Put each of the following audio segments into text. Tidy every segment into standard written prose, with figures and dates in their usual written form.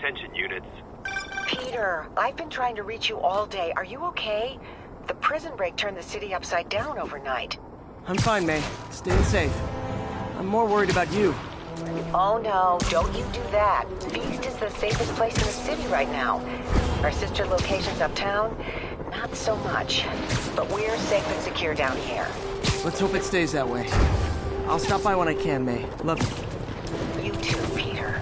attention units. Peter, I've been trying to reach you all day. Are you okay? The prison break turned the city upside down overnight. I'm fine, May. Staying safe. I'm more worried about you. Oh no, don't you do that. Feast is the safest place in the city right now. Our sister locations uptown, not so much. But we're safe and secure down here. Let's hope it stays that way. I'll stop by when I can, May. Love you. You too, Peter.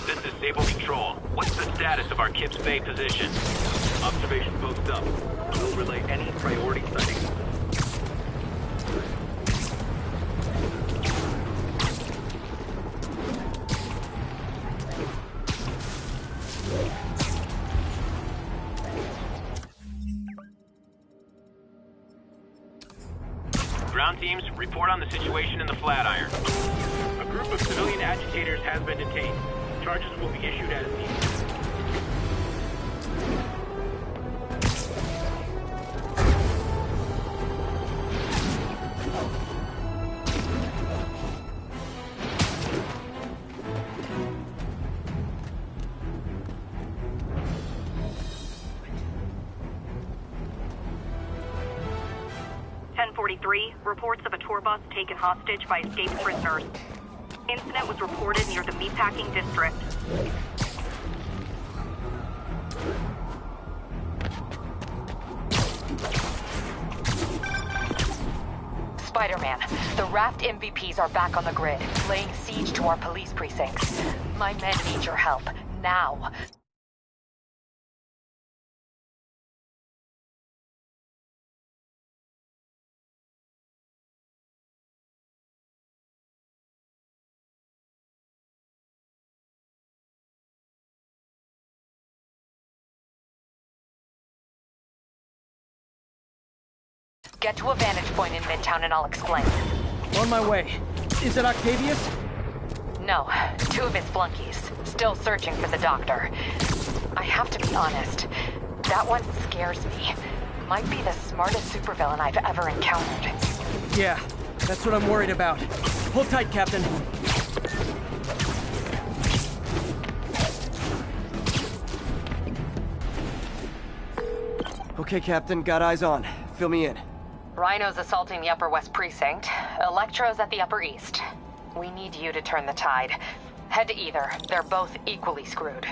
This is Sable Control. What's the status of our Kips Bay position? Observation post up. We'll relay any priority sightings. Ground teams, report on the situation in the Flatiron. A group of civilian agitators has been detained. Charges will be issued as needed. Reports of a tour bus taken hostage by escaped prisoners. Incident was reported near the meatpacking district. Spider-Man, the raft MVPs are back on the grid, laying siege to our police precincts. My men need your help, now. Get to a vantage point in Midtown and I'll explain. On my way. Is it Octavius? No, two of his flunkies. Still searching for the doctor. I have to be honest. That one scares me. Might be the smartest supervillain I've ever encountered. Yeah, that's what I'm worried about. Hold tight, Captain. Okay, Captain, got eyes on. Fill me in. Rhino's assaulting the Upper West Precinct. Electro's at the Upper East. We need you to turn the tide. Head to either. They're both equally screwed.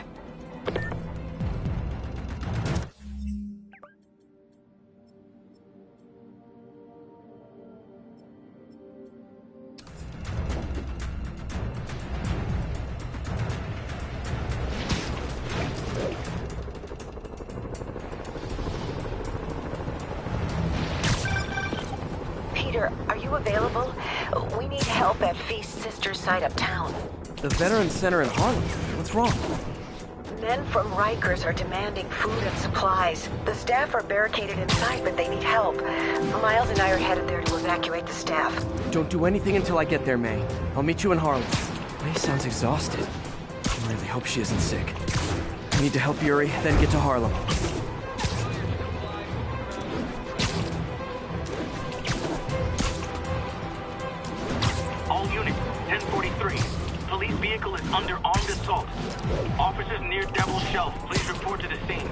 Peter, are you available? We need help at Feast's sister's site uptown. The Veterans Center in Harlem. What's wrong? Men from Rikers are demanding food and supplies. The staff are barricaded inside, but they need help. Miles and I are headed there to evacuate the staff. Don't do anything until I get there, May. I'll meet you in Harlem. May sounds exhausted. I really hope she isn't sick. I need to help Yuri, then get to Harlem. All units, 1043. Police vehicle is under armed assault. Officers near Devil's Shelf, please report to the scene.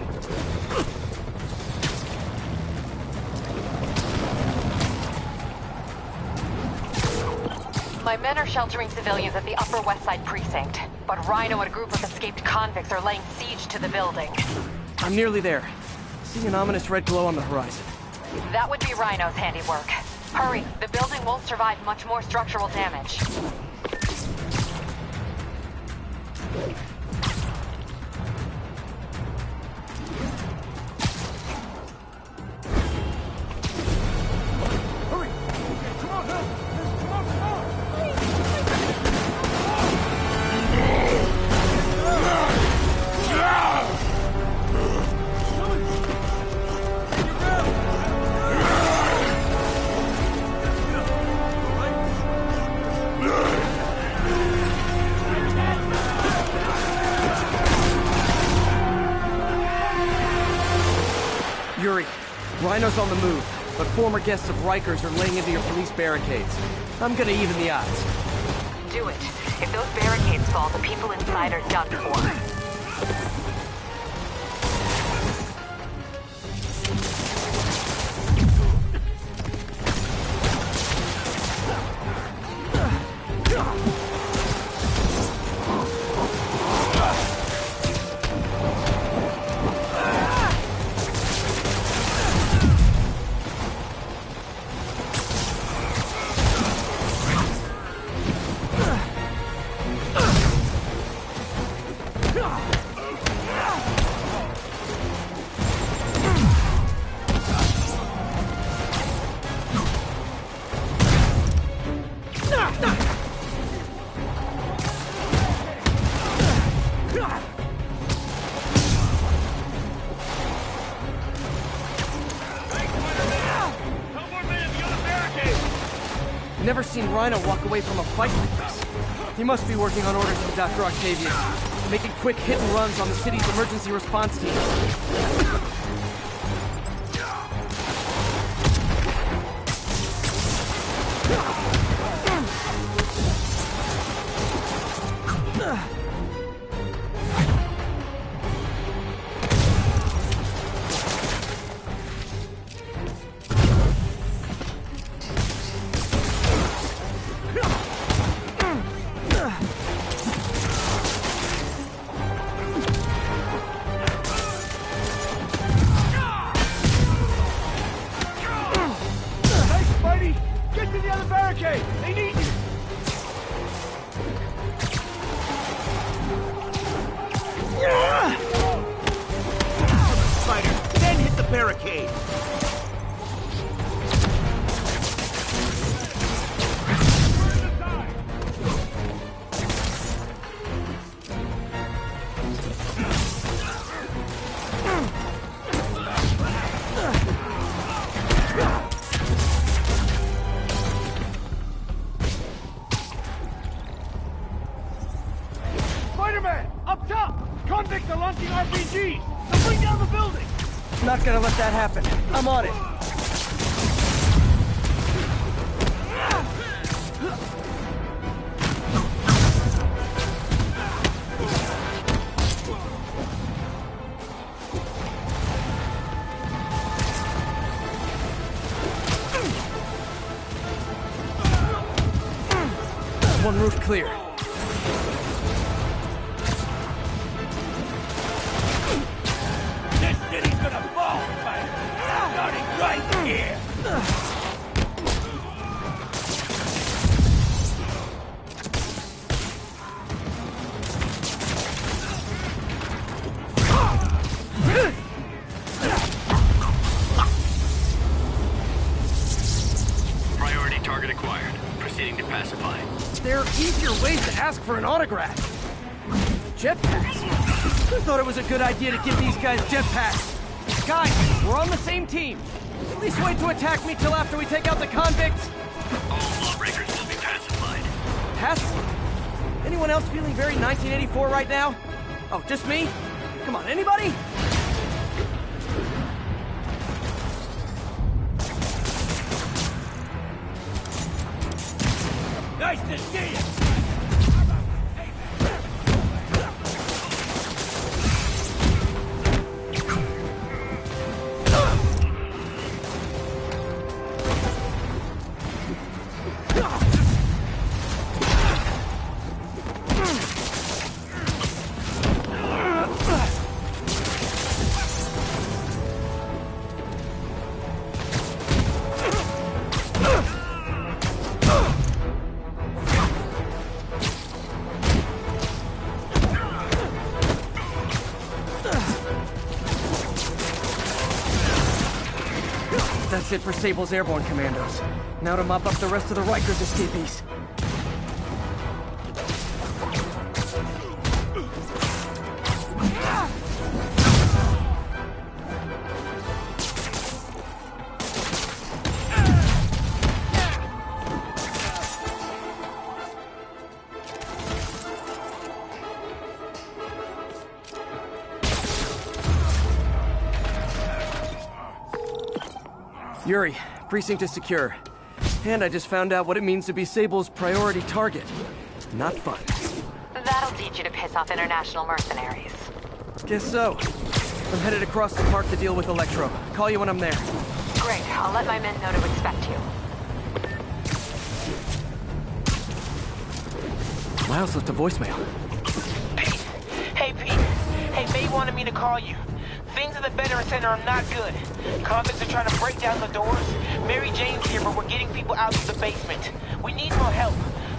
My men are sheltering civilians at the Upper West Side Precinct, but Rhino and a group of escaped convicts are laying siege to the building. I'm nearly there. See an ominous red glow on the horizon. That would be Rhino's handiwork. Hurry, the building won't survive much more structural damage. Yuri, Rhino's on the move, but former guests of Rikers are laying into your police barricades. I'm gonna even the odds. Do it. If those barricades fall, the people inside are done for. Never seen Rhino walk away from a fight like this. He must be working on orders from Dr. Octavius, making quick hit and runs on the city's emergency response team. Barricade! Spider-Man! Up top! Convicts are launching RPGs! They'll bring down the building! Not gonna let that happen. I'm on it. One roof clear. This city's gonna fall, Spider! Starting right here! Priority target acquired. Proceeding to pacify. There are easier ways to ask for an autograph. Jetpacks. I thought it was a good idea to give these guys jetpacks. Guys, we're on the same team. At least wait to attack me till after we take out the convicts. All lawbreakers will be pacified. Pacified? Anyone else feeling very 1984 right now? Oh, just me? Come on, anybody? Nice to see you! deficit for Sable's airborne commandos. Now to mop up the rest of the Rikers escapees. Yuri, precinct is secure. And I just found out what it means to be Sable's priority target. Not fun. That'll teach you to piss off international mercenaries. Guess so. I'm headed across the park to deal with Electro. Call you when I'm there. Great, I'll let my men know to expect you. Miles left a voicemail. Pete. Hey, Pete. Hey, May wanted me to call you. Things at the Veteran Center are not good. Convicts are trying to break down the doors. Mary Jane's here, but we're getting people out of the basement. We need more help.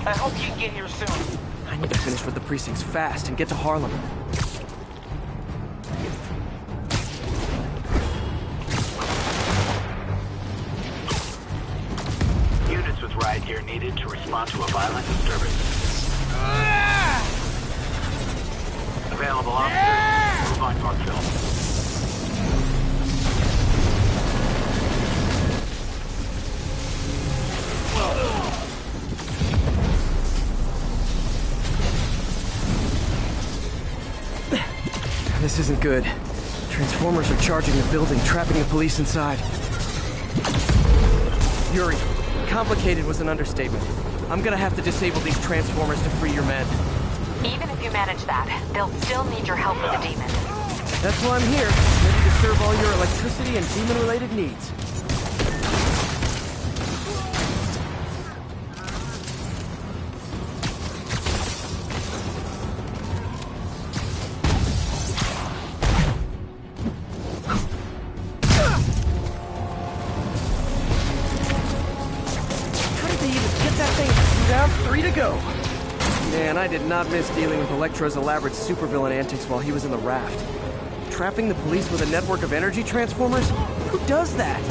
I hope you can get here soon. I need to finish with the precincts fast and get to Harlem. Units with riot gear needed to respond to a violent disturbance. Available officers, move on Parkville. This isn't good. Transformers are charging the building, trapping the police inside. Yuri, complicated was an understatement. I'm gonna have to disable these transformers to free your men. Even if you manage that, they'll still need your help with the demons. That's why I'm here, ready to serve all your electricity and demon-related needs. Man, I did not miss dealing with Electro's elaborate supervillain antics while he was in the raft. Trapping the police with a network of energy transformers? Who does that?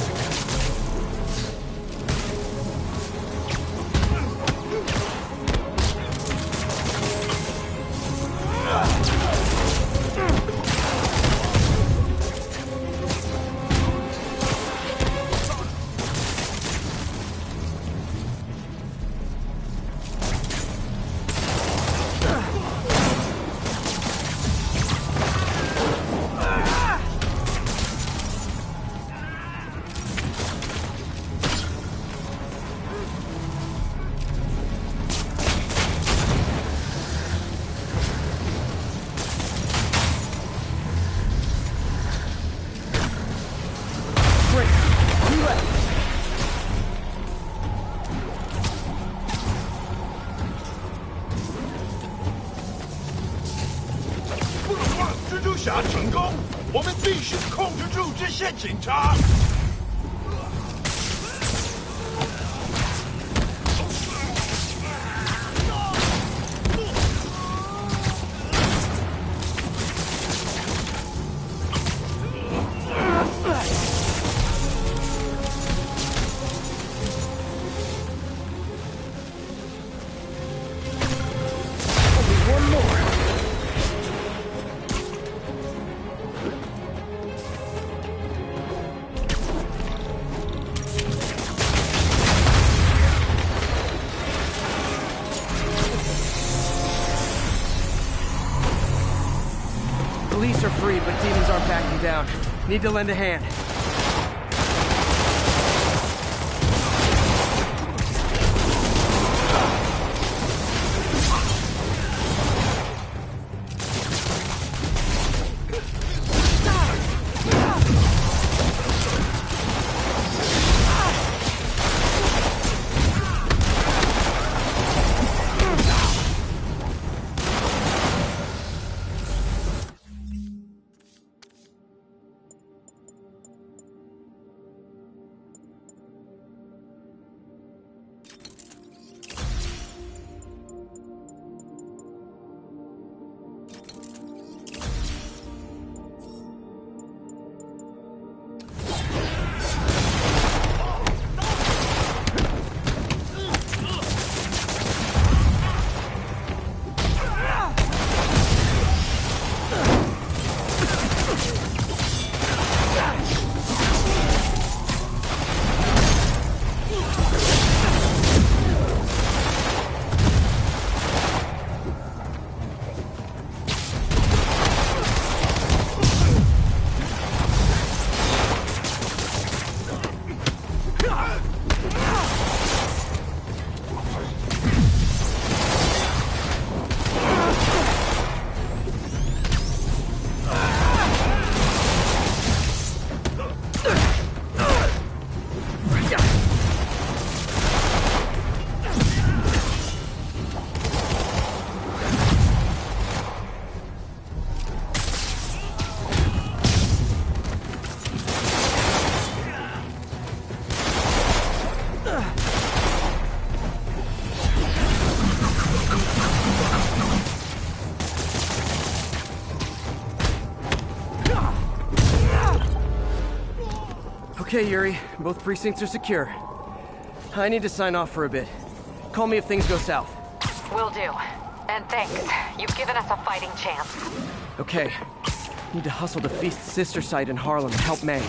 Police are free, but demons aren't backing down. Need to lend a hand. Okay, Yuri. Both precincts are secure. I need to sign off for a bit. Call me if things go south. Will do. And thanks. You've given us a fighting chance. Okay. Need to hustle to Feast's sister site in Harlem and help May.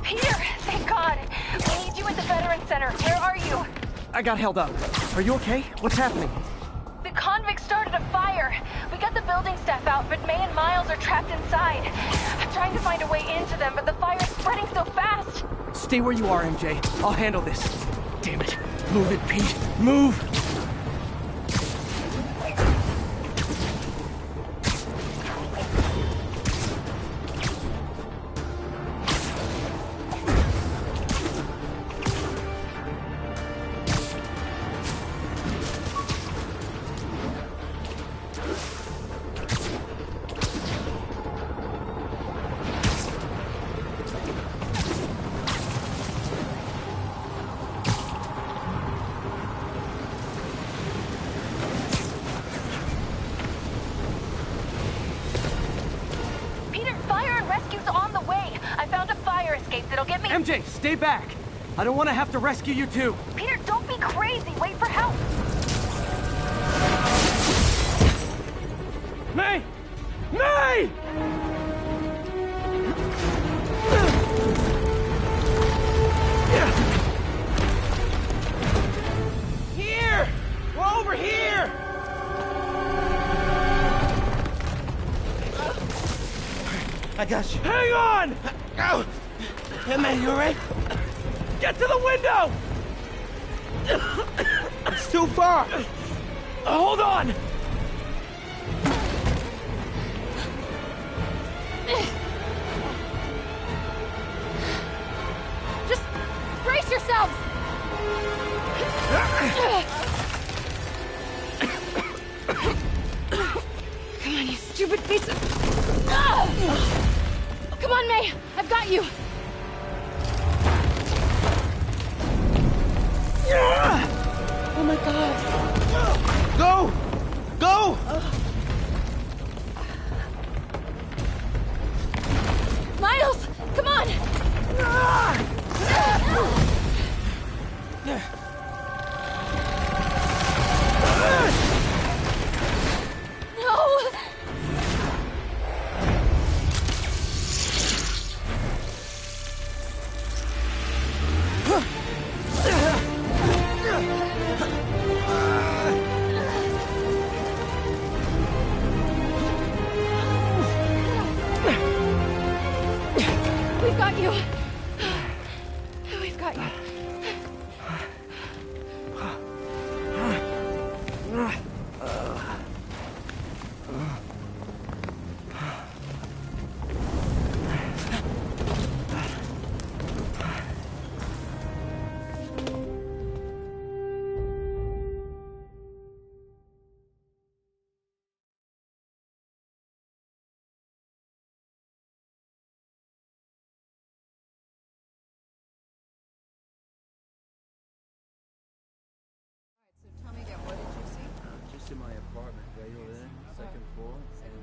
Peter, thank God. We need you at the Veterans Center. Where are you? I got held up. Are you okay? What's happening? The convicts started a fire. We got the building staff out, but May and Miles are trapped inside. I'm trying to find a way into them, but the fire's spreading so fast. Stay where you are, MJ. I'll handle this. Damn it. Move it, Pete. Move! It'll get me. MJ, stay back. I don't want to have to rescue you too. Peter, don't be crazy. Wait for help. May! May! Here! We're over here! I got you. Hang on! Oh. Hey, man, you alright? Get to the window! It's too far. Hold on! Just brace yourselves! Come on, you stupid piece of... Come on, May! I've got you! Oh my God! Go! Go! Miles! Come on! No! We've got you. We've got you. Just in my apartment, right over there, second floor, and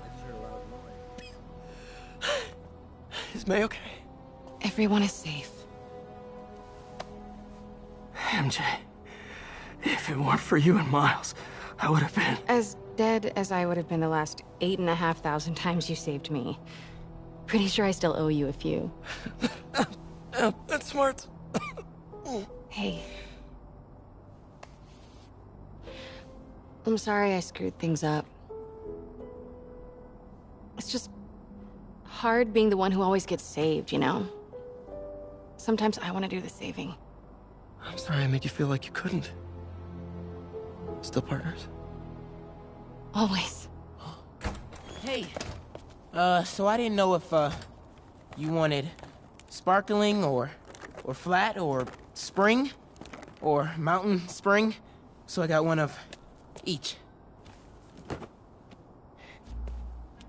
I just heard a loud noise. Is May okay? Everyone is safe. MJ, if it weren't for you and Miles, I would have been... As dead as I would have been the last 8,500 times you saved me. Pretty sure I still owe you a few. That's smart. Hey. I'm sorry I screwed things up. It's just hard being the one who always gets saved, you know? Sometimes I want to do the saving. I'm sorry I made you feel like you couldn't. Still partners? Always. Hey. So I didn't know if, you wanted sparkling or flat or spring or mountain spring. So I got one of each.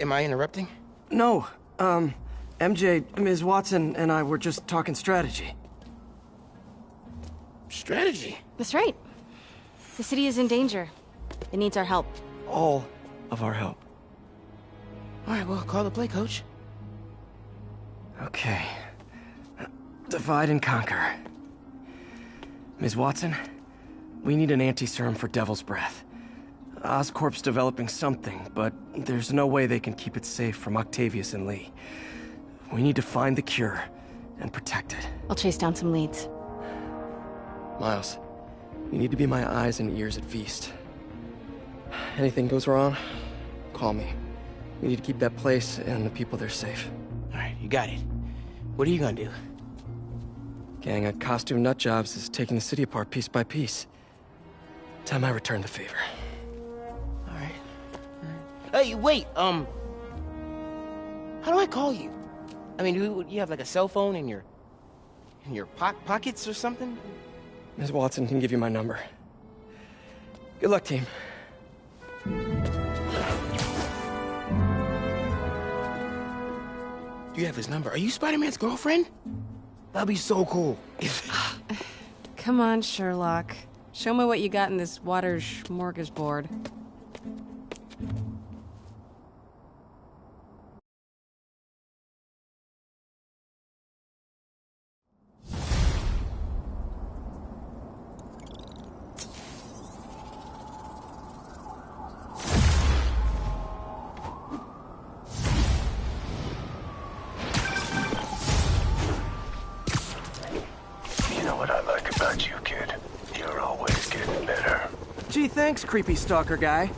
Am I interrupting? No. MJ, Ms. Watson, and I were just talking strategy. Strategy? That's right. The city is in danger. It needs our help. All of our help. All right, well, call the play, coach. Okay. Divide and conquer. Ms. Watson, we need an anti-serum for Devil's Breath. Oscorp's developing something, but there's no way they can keep it safe from Octavius and Lee. We need to find the cure and protect it. I'll chase down some leads. Miles, you need to be my eyes and ears at Feast. Anything goes wrong, call me. We need to keep that place and the people there safe. Alright, you got it. What are you gonna do? Gang at Costume Nut Jobs is taking the city apart piece by piece. Time I return the favor. Alright. Hey, wait, how do I call you? I mean, do you have like a cell phone in your pockets or something? Ms. Watson can give you my number. Good luck, team. You have his number. Are you Spider-Man's girlfriend? That'd be so cool. Come on, Sherlock. Show me what you got in this water smorgasbord. Gee, thanks, creepy stalker guy.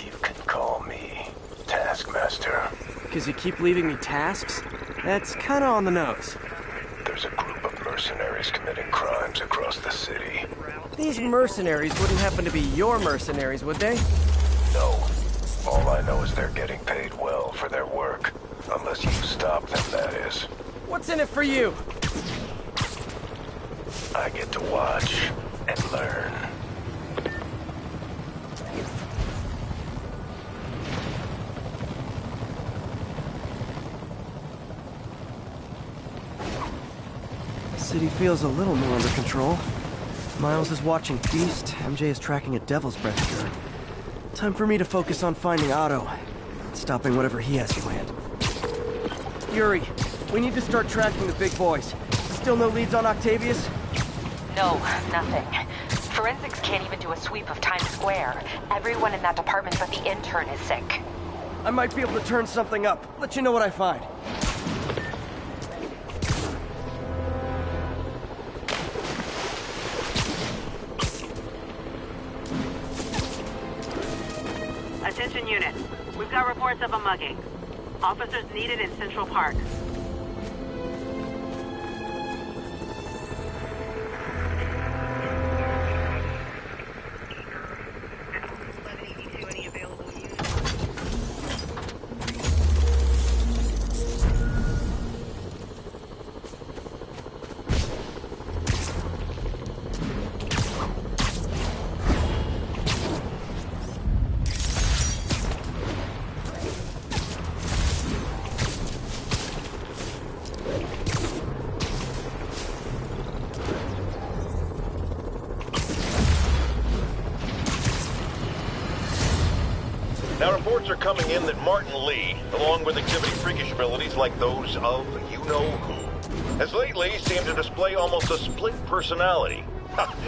You can call me Taskmaster. Because you keep leaving me tasks? That's kinda on the nose. There's a group of mercenaries committing crimes across the city. These mercenaries wouldn't happen to be your mercenaries, would they? No. All I know is they're getting paid well for their work. Unless you stop them, that is. What's in it for you? I get to watch and learn. The city feels a little more under control. Miles is watching Feast, MJ is tracking a Devil's Breath cure. Time for me to focus on finding Otto, stopping whatever he has planned. Yuri, we need to start tracking the big boys. Still no leads on Octavius? No, nothing. Forensics can't even do a sweep of Times Square. Everyone in that department but the intern is sick. I might be able to turn something up. Let you know what I find. Attention units. We've got reports of a mugging. Officers needed in Central Park. Now, reports are coming in that Martin Lee, along with exhibiting freakish abilities like those of you-know-who, has lately seemed to display almost a split personality.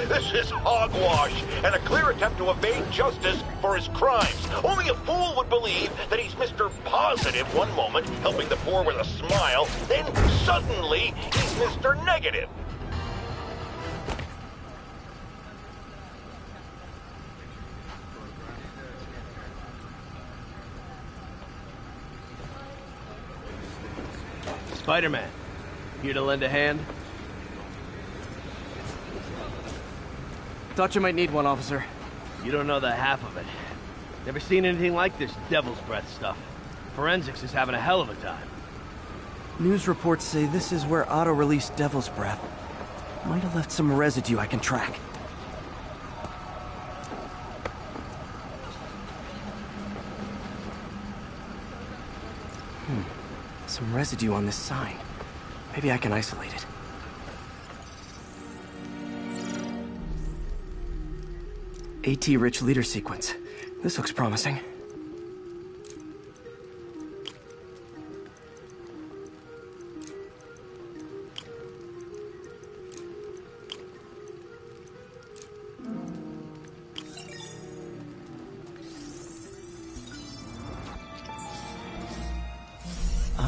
This is hogwash and a clear attempt to evade justice for his crimes. Only a fool would believe that he's Mr. Positive one moment, helping the poor with a smile, then suddenly he's Mr. Negative. Spider-Man, here to lend a hand? Thought you might need one, officer. You don't know the half of it. Never seen anything like this Devil's Breath stuff. Forensics is having a hell of a time. News reports say this is where Otto released Devil's Breath. Might have left some residue I can track. Some residue on this sign. Maybe I can isolate it. AT-rich leader sequence. This looks promising.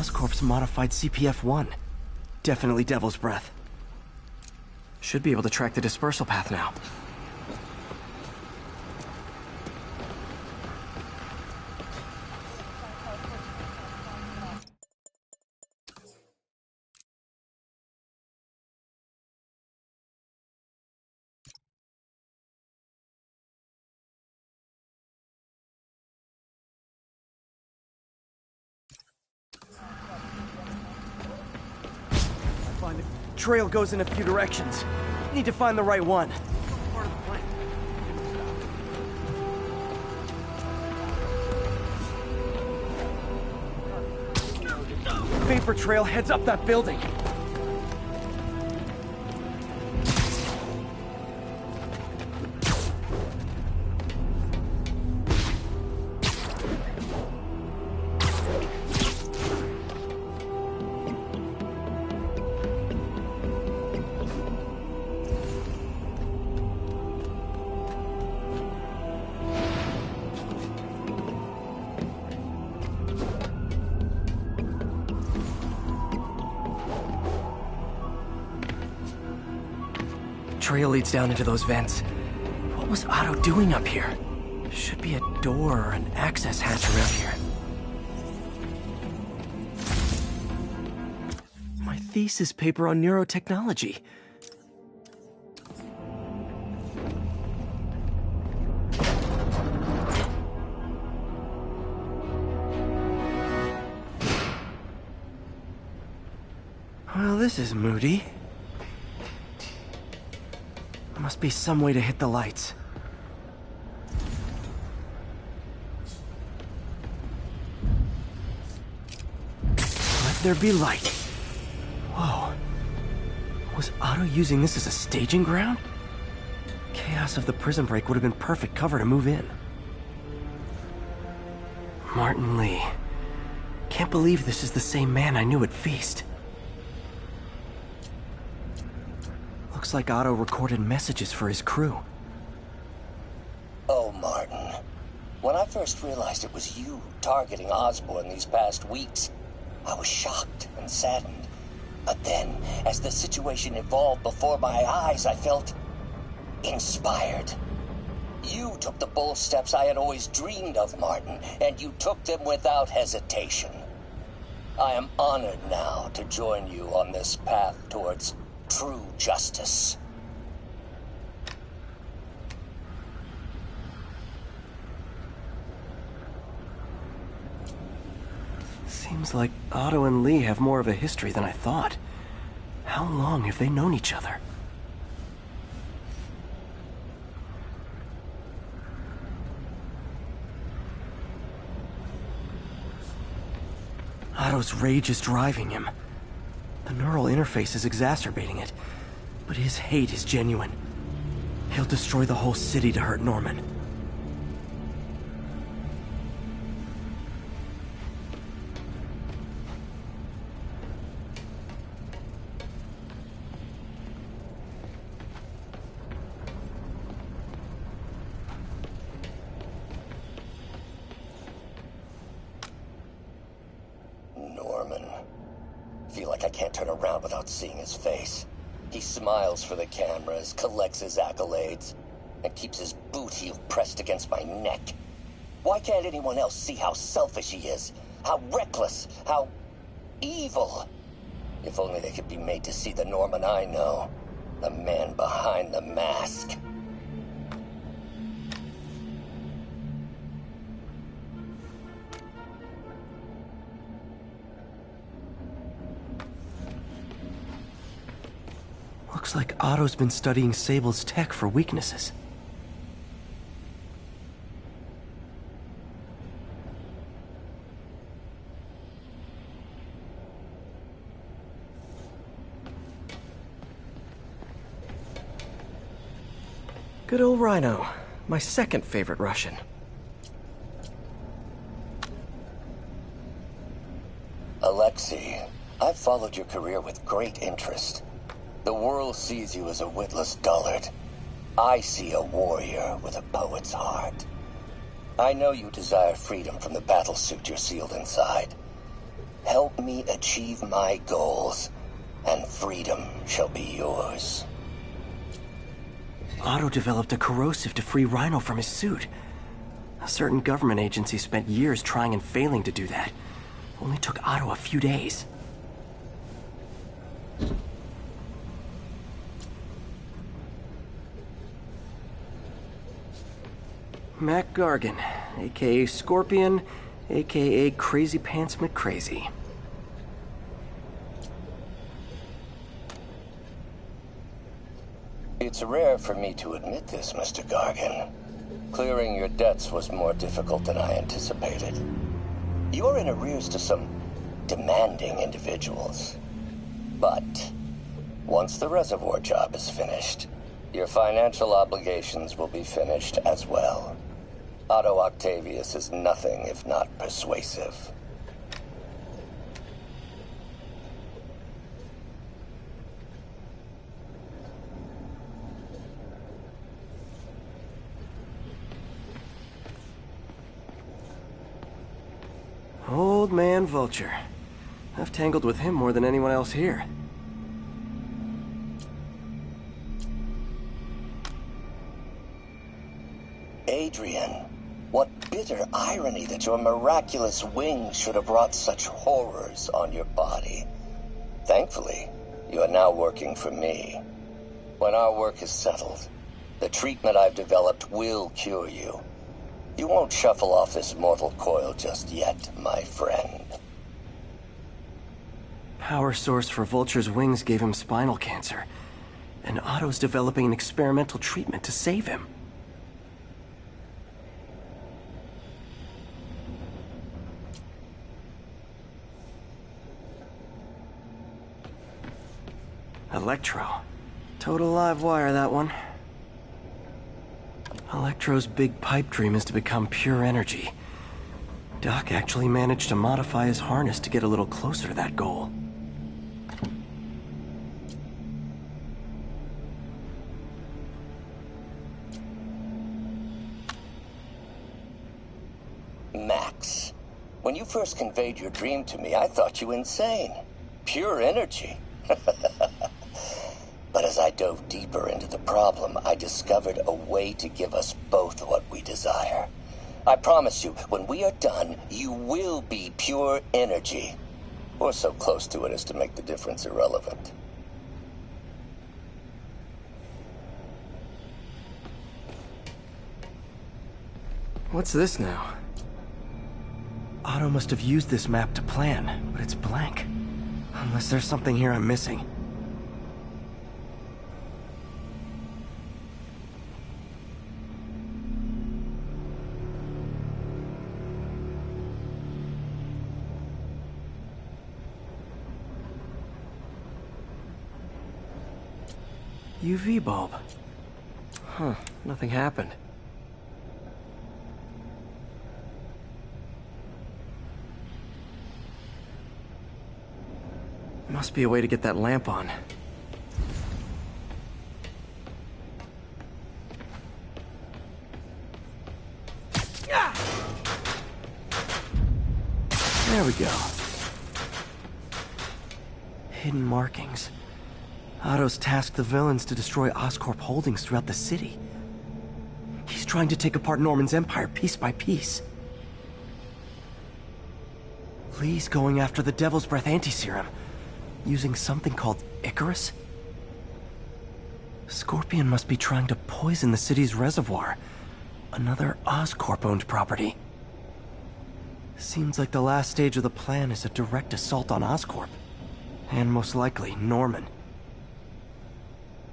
Oscorp's modified CPF-1. Definitely Devil's Breath. Should be able to track the dispersal path now. Trail goes in a few directions. Need to find the right one. Vapor trail heads up that building. Trail leads down into those vents. What was Otto doing up here? Should be a door or an access hatch around here. My thesis paper on neurotechnology. Well, this is moody. Must be some way to hit the lights. Let there be light. Whoa. Was Otto using this as a staging ground? Chaos of the prison break would have been perfect cover to move in. Martin Lee. Can't believe this is the same man I knew at Feast. Looks like Otto recorded messages for his crew. Oh, Martin. When I first realized it was you targeting Osborn these past weeks, I was shocked and saddened. But then, as the situation evolved before my eyes, I felt inspired. You took the bold steps I had always dreamed of, Martin, and you took them without hesitation. I am honored now to join you on this path towards true justice. Seems like Otto and Lee have more of a history than I thought. How long have they known each other? Otto's rage is driving him. The neural interface is exacerbating it, but his hate is genuine. He'll destroy the whole city to hurt Norman. Seeing his face. He smiles for the cameras, collects his accolades, and keeps his boot heel pressed against my neck. Why can't anyone else see how selfish he is? How reckless? How evil? If only they could be made to see the Norman I know. The man behind the mask. Looks like Otto's been studying Sable's tech for weaknesses. Good old Rhino, my second favorite Russian. Alexei, I've followed your career with great interest. The world sees you as a witless dullard. I see a warrior with a poet's heart. I know you desire freedom from the battlesuit you're sealed inside. Help me achieve my goals, and freedom shall be yours. Otto developed a corrosive to free Rhino from his suit. A certain government agency spent years trying and failing to do that. Only took Otto a few days. Mac Gargan, aka Scorpion, aka Crazy Pants McCrazy. It's rare for me to admit this, Mr. Gargan. Clearing your debts was more difficult than I anticipated. You're in arrears to some demanding individuals. But once the reservoir job is finished, your financial obligations will be finished as well. Otto Octavius is nothing if not persuasive. Old man Vulture. I've tangled with him more than anyone else here. Adrian, what bitter irony that your miraculous wings should have wrought such horrors on your body. Thankfully, you are now working for me. When our work is settled, the treatment I've developed will cure you. You won't shuffle off this mortal coil just yet, my friend. Power source for Vulture's wings gave him spinal cancer, and Otto's developing an experimental treatment to save him. Electro. Total live wire, that one. Electro's big pipe dream is to become pure energy. Doc actually managed to modify his harness to get a little closer to that goal. Max, when you first conveyed your dream to me, I thought you insane. Pure energy. But as I dove deeper into the problem, I discovered a way to give us both what we desire. I promise you, when we are done, you will be pure energy. Or so close to it as to make the difference irrelevant. What's this now? Otto must have used this map to plan, but it's blank. Unless there's something here I'm missing. UV bulb. Huh, nothing happened. Must be a way to get that lamp on. There we go. Hidden markings. Otto's tasked the villains to destroy Oscorp holdings throughout the city. He's trying to take apart Norman's empire piece by piece. Lee's going after the Devil's Breath anti-serum, using something called Icarus? Scorpion must be trying to poison the city's reservoir, another Oscorp-owned property. Seems like the last stage of the plan is a direct assault on Oscorp, and most likely Norman.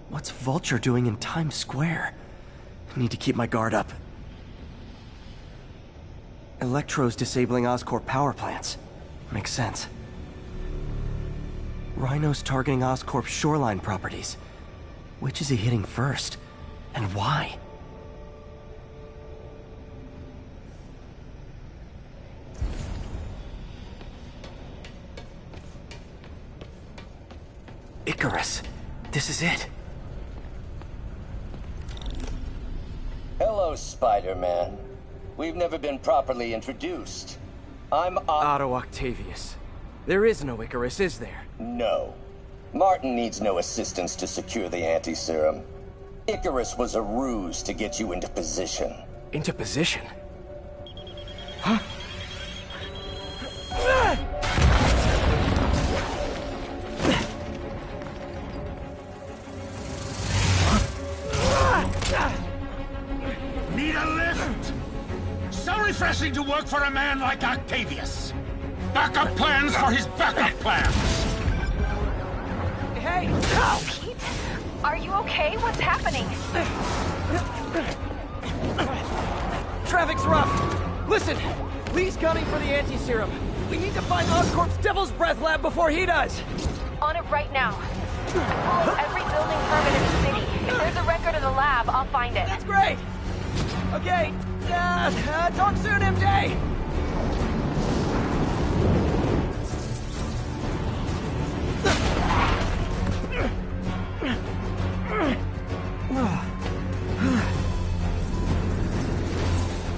What's Vulture doing in Times Square? I need to keep my guard up. Electro's disabling Oscorp power plants. Makes sense. Rhino's targeting Oscorp's shoreline properties. Which is he hitting first? And why? Icarus. This is it. Hello, Spider-Man. We've never been properly introduced. I'm Otto Octavius. There is no Icarus, is there? No. Martin needs no assistance to secure the anti-serum. Icarus was a ruse to get you into position. Into position? Huh? Need a lift? So refreshing to work for a man like Octavius. Backup plans for his backup plans. Hey! Pete? Are you okay? What's happening? Traffic's rough. Listen, Lee's gunning for the anti-serum. We need to find Oscorp's Devil's Breath lab before he does. On it right now. Pull every building permit in the city. If there's a record of the lab, I'll find it. That's great! Okay, talk soon, MJ!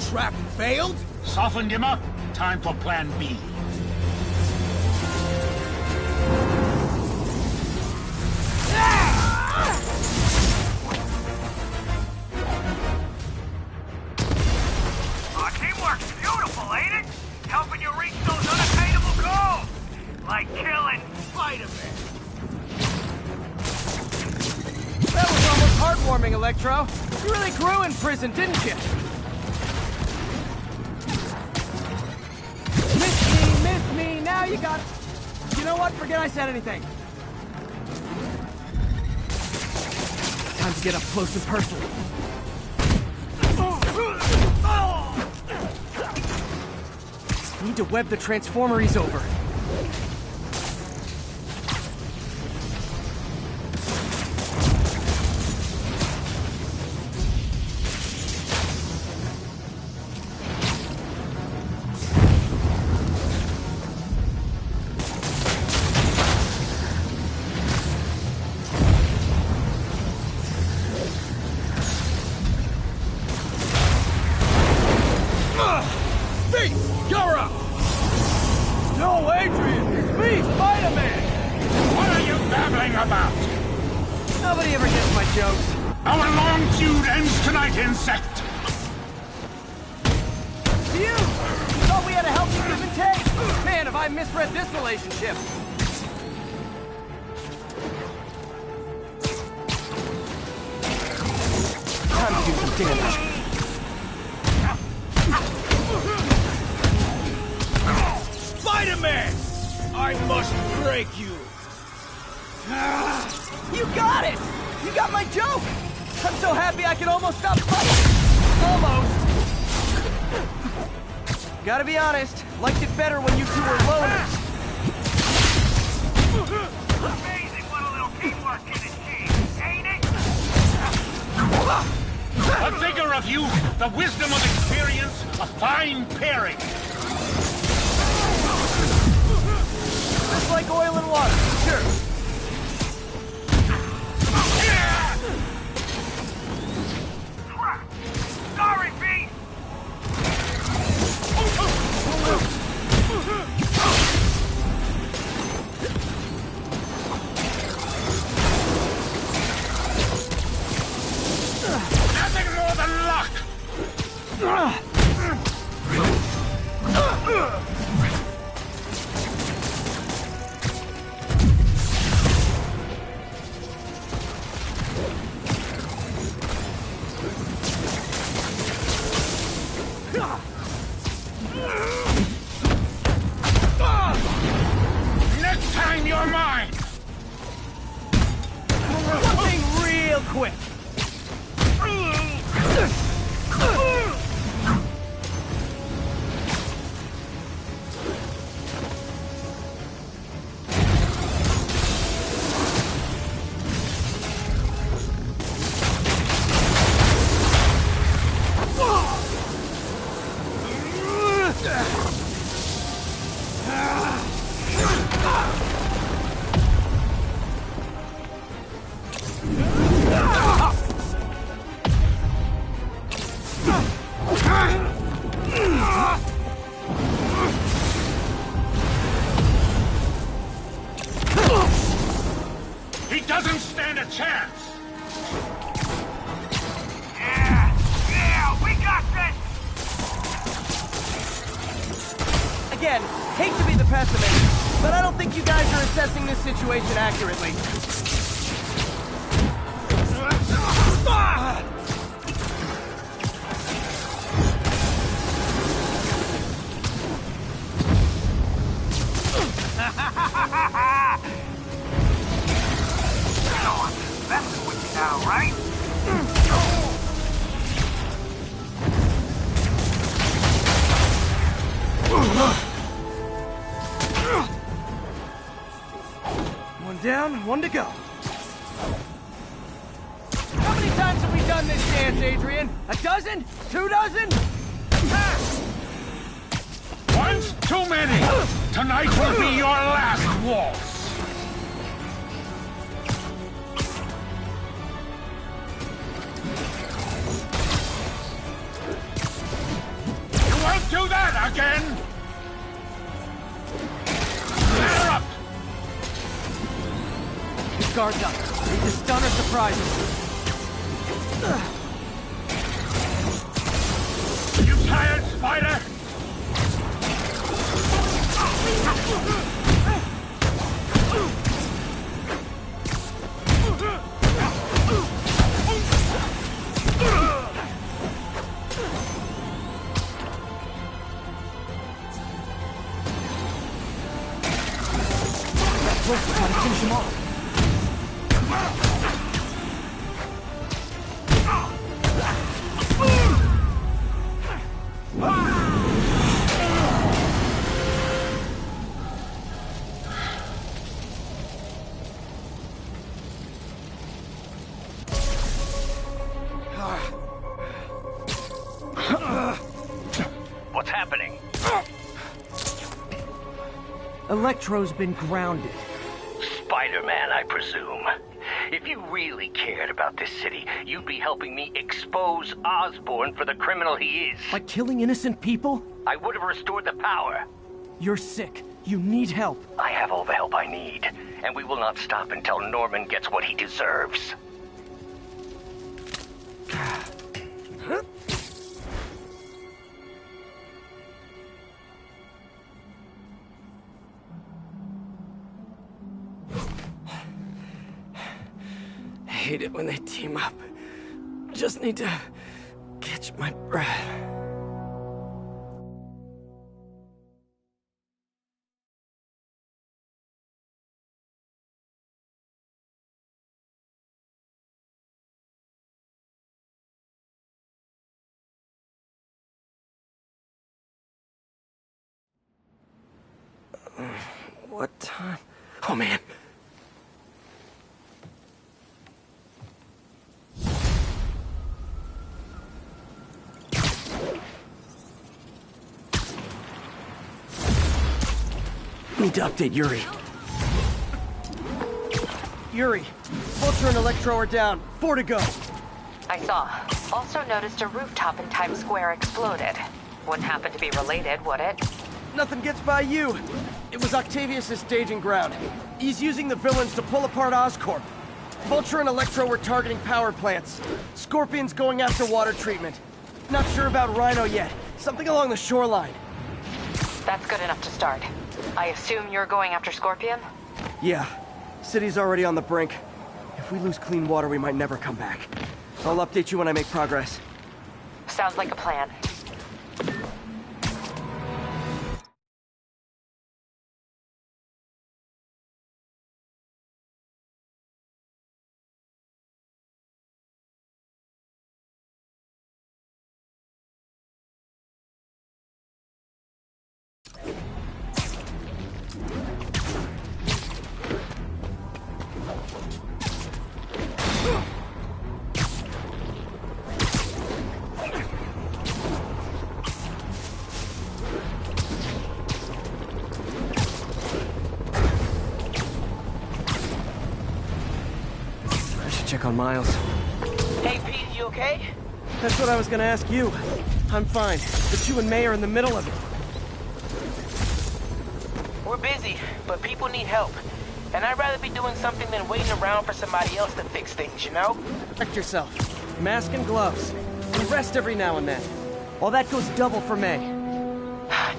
Trap failed? Softened him up. Time for plan B. Teamwork's beautiful, ain't it? Helping you reach those unattainable goals. Like killing Spider-Man. That was almost heartwarming, Electro. You really grew in prison, didn't you? Miss me, now you got... You know what? Forget I said anything. Time to get up close and personal. Need to web the transformer he's over. No, Adrian! It's me, Spider-Man! What are you babbling about? Nobody ever gets my jokes. Our long feud ends tonight, insect! You! Thought we had a healthy give and take! Man, have I misread this relationship! Time to do some damage. Spider-Man! I must break you! You got it! You got my joke! I'm so happy I can almost stop fighting! Almost! Gotta be honest, liked it better when you two were loners. Amazing what a little teamwork can achieve, ain't it? The vigor of youth, the wisdom of experience, a fine pairing. Just like oil and water, sure. Crap! Sorry, Pete! Nothing more than luck! Next time you're mine! Something real quick. Again, hate to be the pessimist, but I don't think you guys are assessing this situation accurately. That's what you now, right? One down, one to go. How many times have we done this dance, Adrian? A dozen? 2 dozen? Once too many! Tonight will be your last waltz! You won't do that again! Batter up! His guard's up. Need to stun or surprise him. You tired, Spider? Gotta finish him off. What's happening? Electro's been grounded. Spider-Man, I presume. If you really cared about this city, you'd be helping me expose Osborn for the criminal he is. By killing innocent people? I would have restored the power. You're sick. You need help. I have all the help I need, and we will not stop until Norman gets what he deserves. I hate it when they team up. Just need to catch my breath. What time? Oh, man. Need to update Yuri. Yuri, Vulture and Electro are down. 4 to go. I saw. Also noticed a rooftop in Times Square exploded. Wouldn't happen to be related, would it? Nothing gets by you. It was Octavius' staging ground. He's using the villains to pull apart Oscorp. Vulture and Electro were targeting power plants. Scorpion's going after water treatment. Not sure about Rhino yet. Something along the shoreline. That's good enough to start. I assume you're going after Scorpion? Yeah. City's already on the brink. If we lose clean water, we might never come back. I'll update you when I make progress. Sounds like a plan. Check on Miles. Hey, Pete, you okay? That's what I was gonna ask you. I'm fine, but you and May are in the middle of it. We're busy, but people need help. And I'd rather be doing something than waiting around for somebody else to fix things, you know? Protect yourself. Mask and gloves. And rest every now and then. All that goes double for May.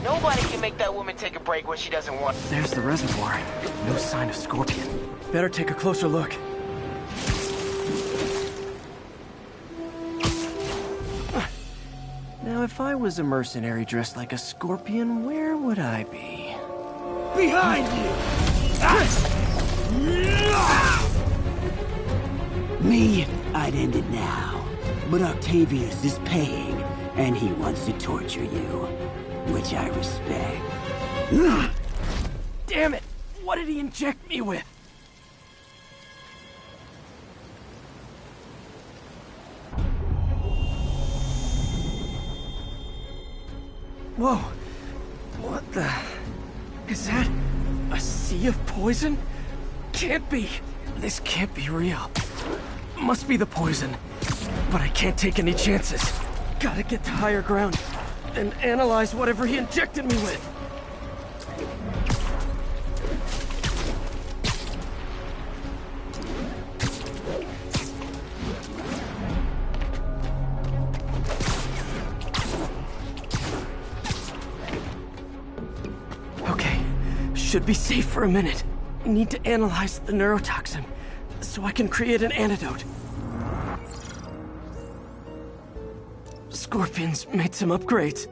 Nobody can make that woman take a break when she doesn't want. There's the reservoir. No sign of Scorpion. Better take a closer look. Now, if I was a mercenary dressed like a scorpion, where would I be? Behind you! Me, I'd end it now. But Octavius is paying, and he wants to torture you. Which I respect. Damn it! What did he inject me with? Whoa! What the... Is that... a sea of poison? Can't be. This can't be real. Must be the poison. But I can't take any chances. Gotta get to higher ground and analyze whatever he injected me with. Okay, should be safe for a minute. Need to analyze the neurotoxin so I can create an antidote. Scorpion's made some upgrades.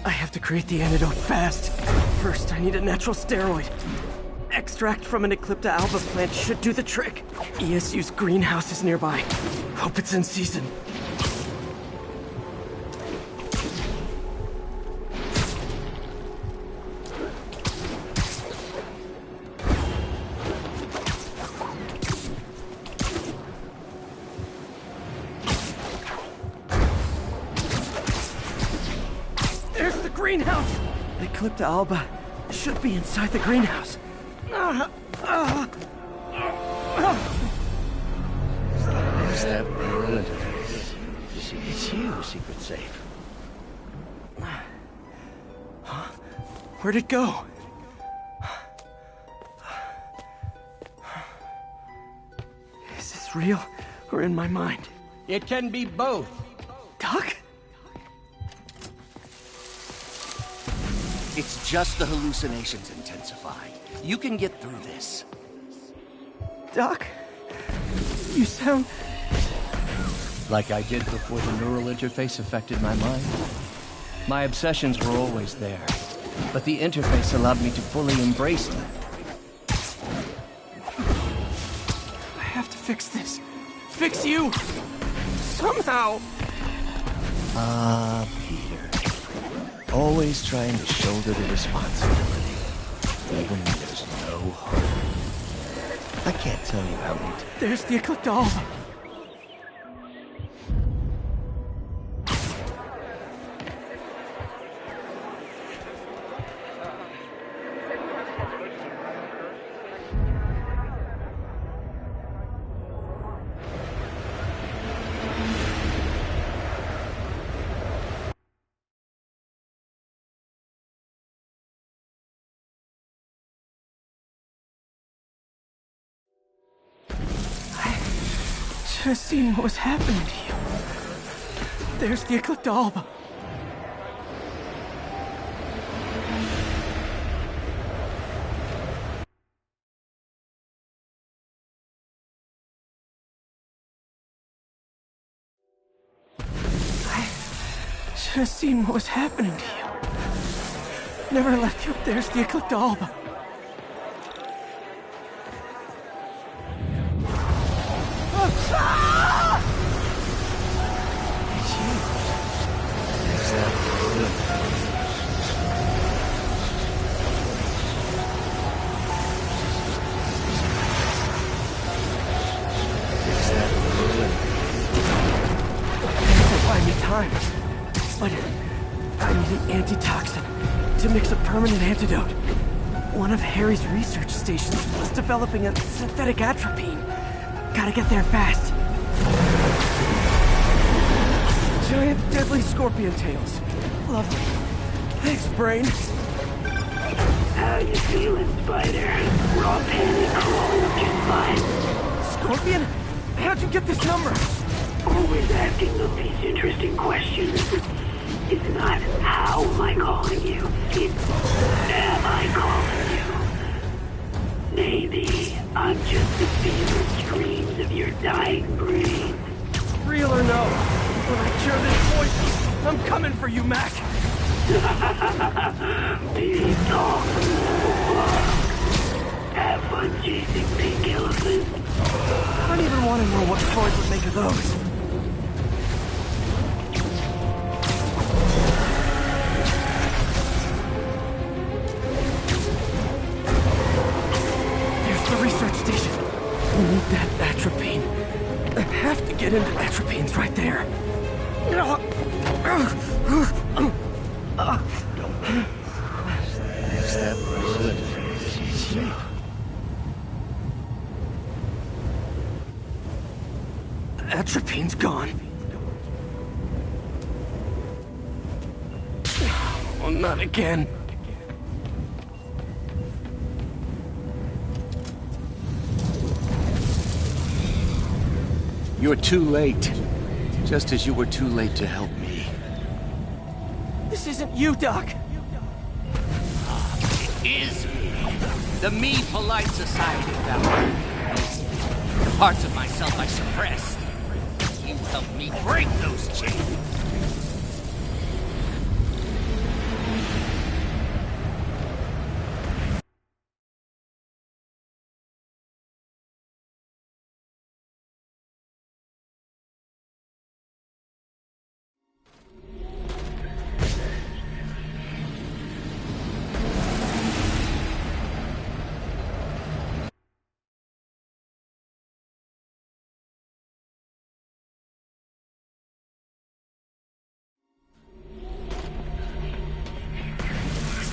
I have to create the antidote fast. First, I need a natural steroid. Extract from an Eclipta alba plant should do the trick. ESU's greenhouse is nearby. Hope it's in season. There's the greenhouse! Eclipta alba should be inside the greenhouse. Is that real interface? It's you, Secret Safe. Huh? Where'd it go? Is this real or in my mind? It can be both. Doc? It's just the hallucinations intensify. You can get through this. Doc? You sound... Like I did before the neural interface affected my mind. My obsessions were always there, but the interface allowed me to fully embrace them. I have to fix this. Fix you! Somehow! Peter. Always trying to shoulder the responsibility, even when there's no hope. I can't tell you how many times... There's the Eclipta alba. I should have seen what was happening to you. There's the Eclipta alba. I should have seen what was happening to you. Never left you. There's the Eclipta alba. Time, but I need an antitoxin to mix a permanent antidote. One of Harry's research stations was developing a synthetic atropine. Gotta get there fast. Giant giant deadly scorpion tails. Lovely. Thanks, Brain. How you feeling, Spider? Raw panic crawling up your spine. Scorpion? How'd you get this number? Always asking the least interesting questions. It's not how am I calling you, it's am I calling you. Maybe I'm just the fever's dreams of your dying brain. Real or no, when I hear this voice, I'm coming for you, Mac. Please talk. Have fun chasing pink elephants. I don't even want to know what Freud would make of those. There's the research station. We need that atropine. I have to get into atropines right there. Atropine's gone. Oh, not again. You're too late. Just as you were too late to help me. This isn't you, Doc. It is me. The me polite society found. The parts of myself I suppressed. You helped me break those chains.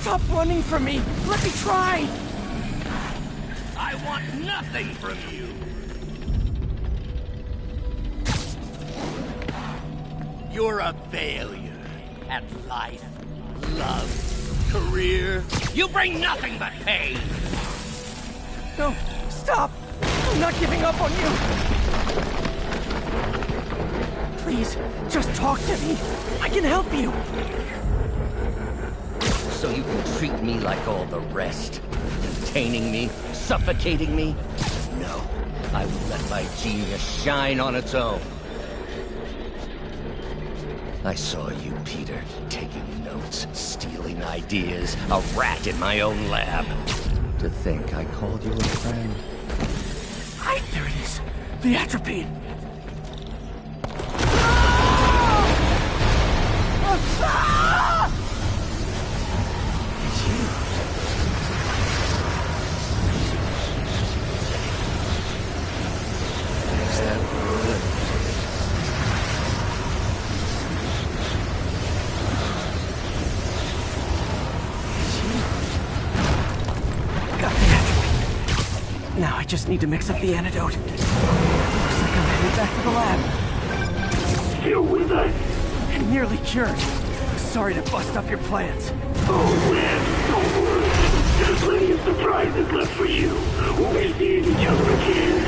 Stop running from me! Let me try! I want nothing from you! You're a failure at life, love, career. You bring nothing but pain! No, stop! I'm not giving up on you! Please, just talk to me. I can help you. So you can treat me like all the rest? Containing me? Suffocating me? No. I will let my genius shine on its own. I saw you, Peter, taking notes, stealing ideas, a rat in my own lab. To think I called you a friend. There it is. The atropine. Is that good? Got the atropine. Now I just need to mix up the antidote. Looks like I'm headed back to the lab. Still with us? And nearly cured. Sorry to bust up your plans. Oh, man, don't worry. There's plenty of surprises left for you. We'll be seeing each other again.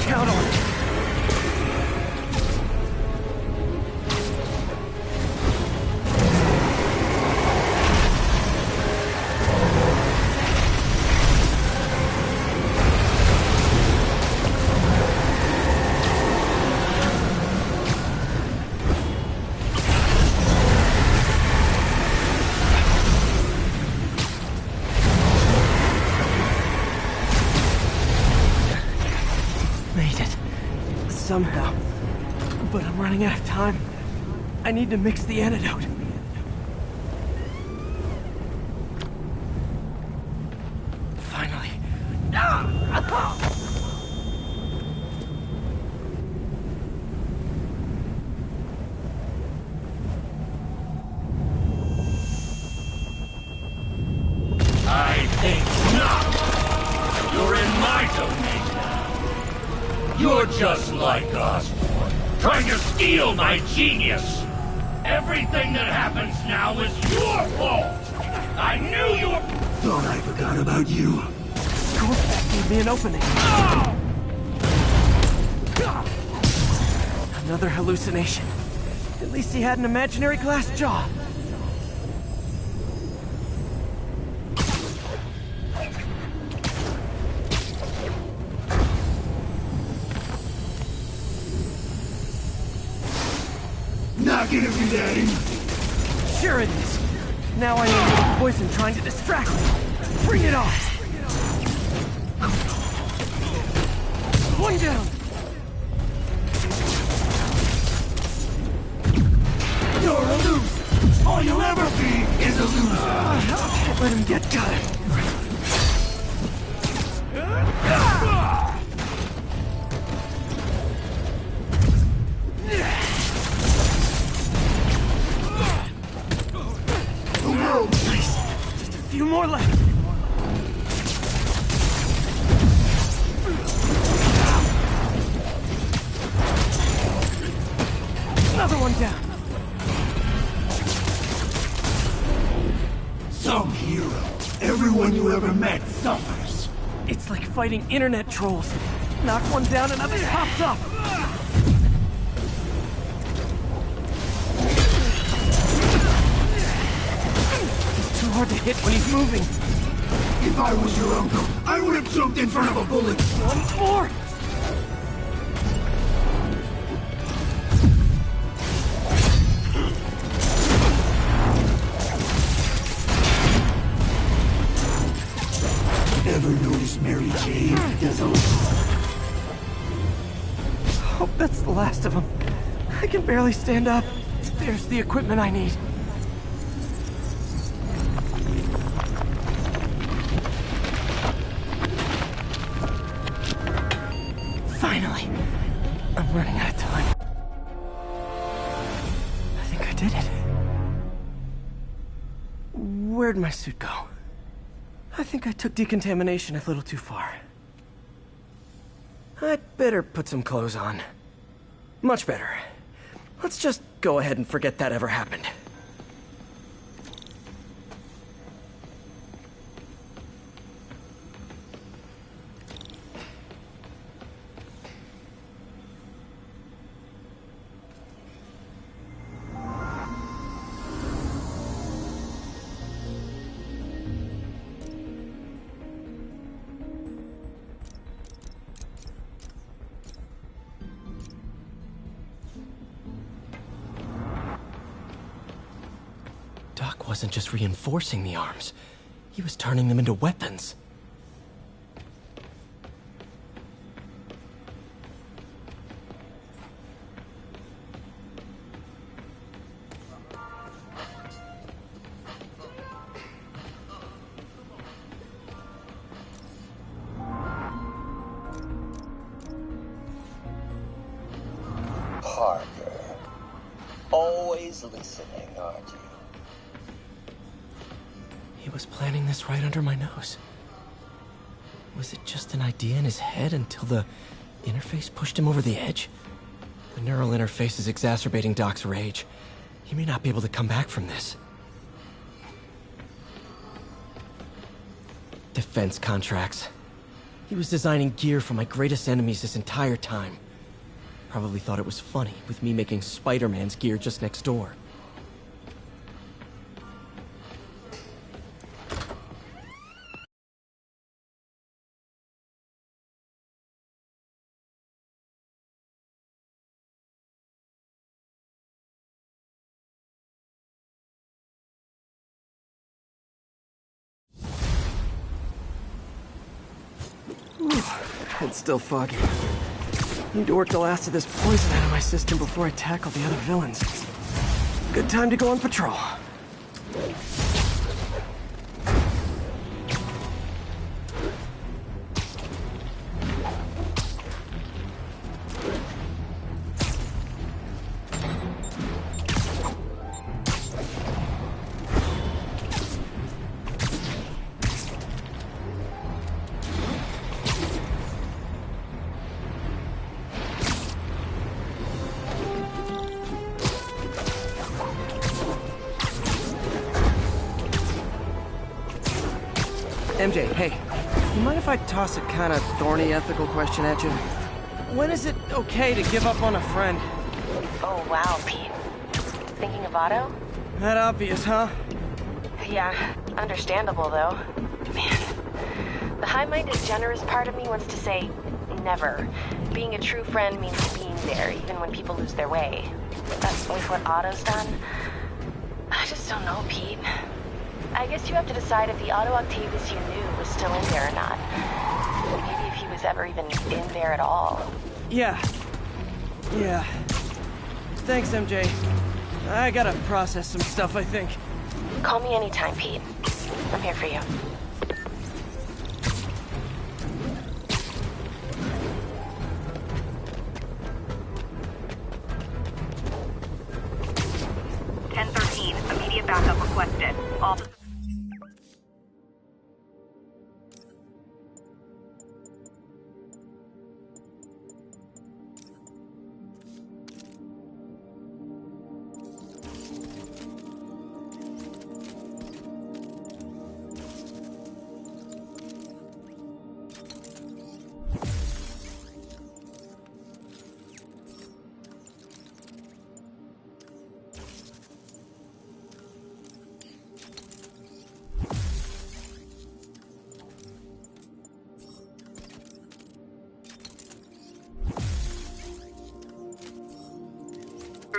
Count on it. Somehow. But I'm running out of time. I need to mix the antidote. Finally. I think not. You're in my domain now. You're just like Osborn. trying to steal my genius. Everything that happens now is your fault. I knew you were... Thought I forgot about you. That gave me an opening. Another hallucination. At least he had an imaginary glass jaw. Not gonna be that easy. Sure it is. Now I know the poison trying to distract me. Bring it on. One down. You're a loser. All you'll ever be is a loser. I can't let him get got it. Just a few more left. Another one down. Some hero. Everyone you ever met suffers. It's like fighting internet trolls. Knock one down, another pops up. He's too hard to hit when he's moving. If I was your uncle, I would have jumped in front of a bullet. One more. Ever notice Mary Jane does a... Hope that's the last of them. I can barely stand up. There's the equipment I need. Finally. I'm running out of time. I think I did it. Where'd my suit go? I think I took decontamination a little too far. I'd better put some clothes on. Much better. Let's just go ahead and forget that ever happened. Doc wasn't just reinforcing the arms. He was turning them into weapons. Parker. Always listening, aren't you? He was planning this right under my nose. Was it just an idea in his head until the interface pushed him over the edge? The neural interface is exacerbating Doc's rage. He may not be able to come back from this. Defense contracts. He was designing gear for my greatest enemies this entire time. Probably thought it was funny, with me making Spider-Man's gear just next door. It's still foggy. Need to work the last of this poison out of my system before I tackle the other villains. Good time to go on patrol. MJ, hey. You mind if I toss a kind of thorny ethical question at you? When is it okay to give up on a friend? Oh, wow, Pete. Thinking of Otto? That obvious, huh? Yeah, understandable, though. Man, the high-minded, generous part of me wants to say, never. Being a true friend means being there, even when people lose their way. But with what Otto's done, I just don't know, Pete. I guess you have to decide if the Otto Octavius you knew was still in there or not. Maybe if he was ever even in there at all. Yeah. Thanks, MJ. I gotta process some stuff, I think. Call me anytime, Pete. I'm here for you. Immediate backup requested. Officers.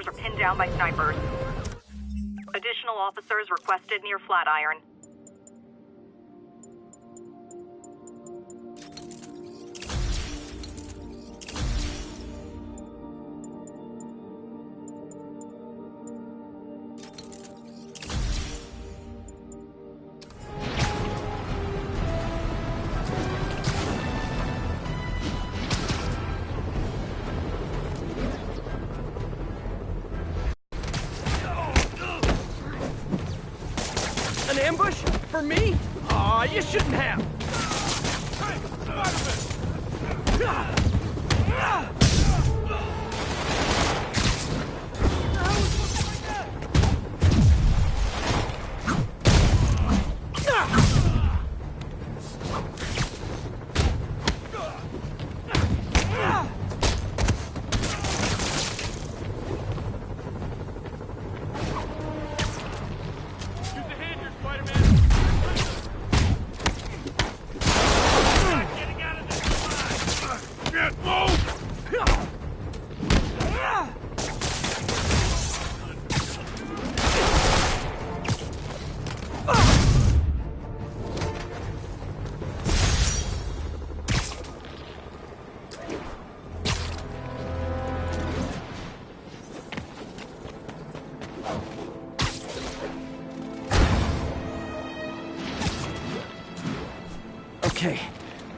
Are pinned down by snipers. Additional officers requested near Flatiron. An ambush? For me? Aw, you shouldn't have. Okay,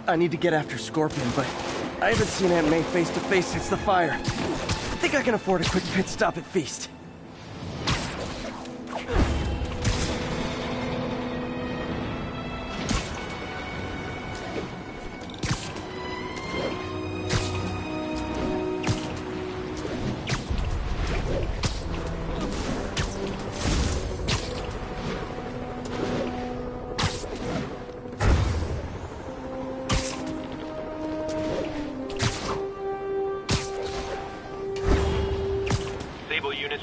I need to get after Scorpion, but I haven't seen Aunt May face to face since the fire. I think I can afford a quick pit stop at Feast.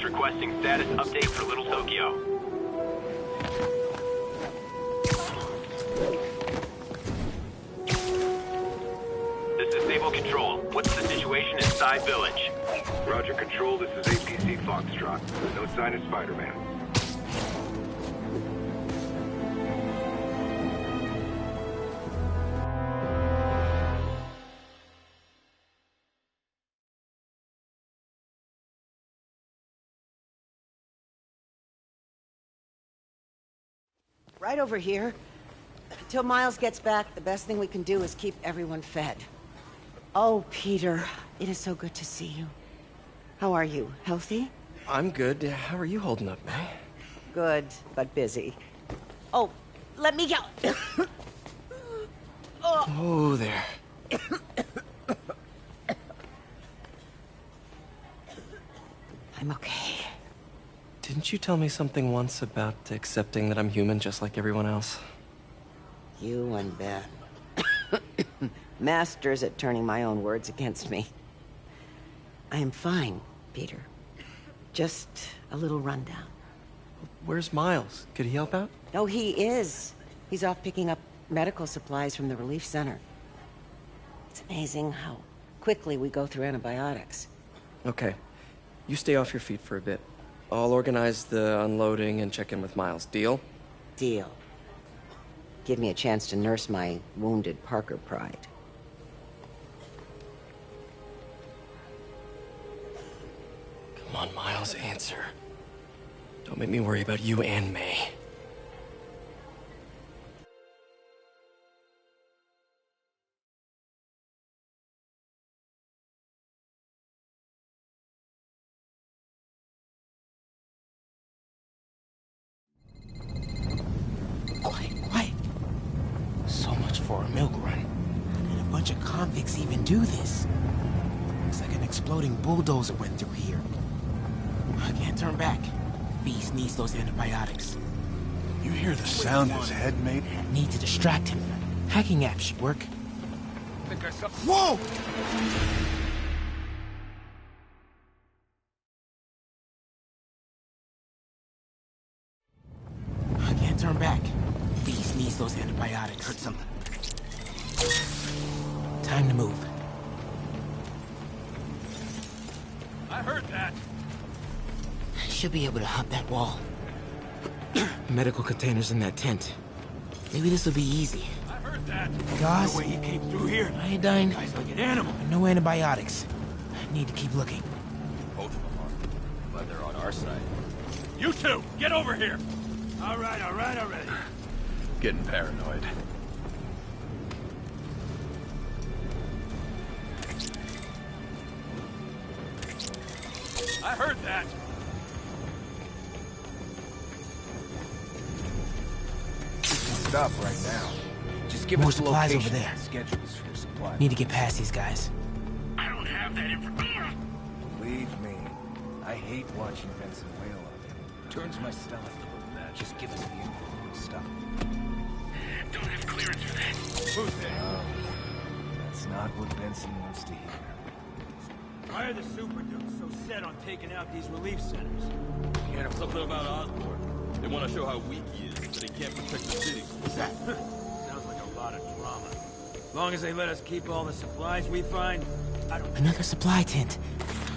Requesting status update for Little Tokyo. This is Sable Control. What's the situation inside Village? Roger, Control. This is APC Foxtrot. No sign of Spider-Man. Right over here. Until Miles gets back, the best thing we can do is keep everyone fed. Oh, Peter, it is so good to see you. How are you? Healthy? I'm good. How are you holding up, May? Good, but busy. Oh, let me go. Oh, there. I'm okay. Didn't you tell me something once about accepting that I'm human just like everyone else? You and Beth. Masters at turning my own words against me. I am fine, Peter. Just a little rundown. Where's Miles? Could he help out? Oh, he is. He's off picking up medical supplies from the relief center. It's amazing how quickly we go through antibiotics. Okay. You stay off your feet for a bit. I'll organize the unloading and check in with Miles. Deal? Deal. Give me a chance to nurse my wounded Parker pride. Come on, Miles, answer. Don't make me worry about you and May. Quiet. So much for a milk run. How did a bunch of convicts even do this? Looks like an exploding bulldozer went through here. I can't turn back. Beast needs those antibiotics. You hear the sound his head made? Need to distract him. Hacking app should work. Whoa! I can't turn back. Beast needs those antibiotics. Heard something. Time to move. I heard that. Should be able to hop that wall. Medical containers in that tent. Maybe this will be easy. I heard that. Guys, The way he came through here. iodine. Guy's like an animal. No antibiotics. Need to keep looking. Both of them are. But they're on our side. You two, get over here. All right. Getting paranoid. I heard that. Stop right now. Just give More us the supplies location. over there. Schedules for supply. Need to get past these guys. I don't have that information. Believe me, I hate watching Benson wail on him. Turns my stomach a little bad. Just give us the info. We'll stop. Don't have clearance for that. Who's there? That's not what Benson wants to hear. Why are the super dudes so set on taking out these relief centers? Yeah, something about Osborn. They want to show how weak he is, but he can't protect the city. What's that? Sounds like a lot of drama. As long as they let us keep all the supplies we find, I don't... Another supply tent.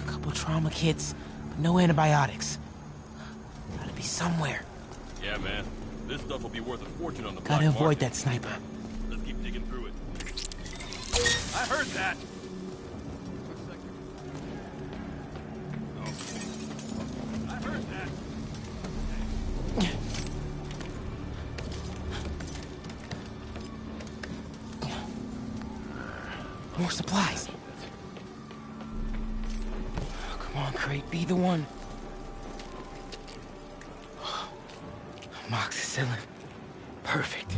A couple trauma kits, but no antibiotics. Gotta be somewhere. Yeah, man. This stuff will be worth a fortune on the Gotta black avoid market. that sniper. Let's keep digging through it. I heard that. I heard that. More supplies. Come on, Crate, be the one. Amoxicillin. Perfect.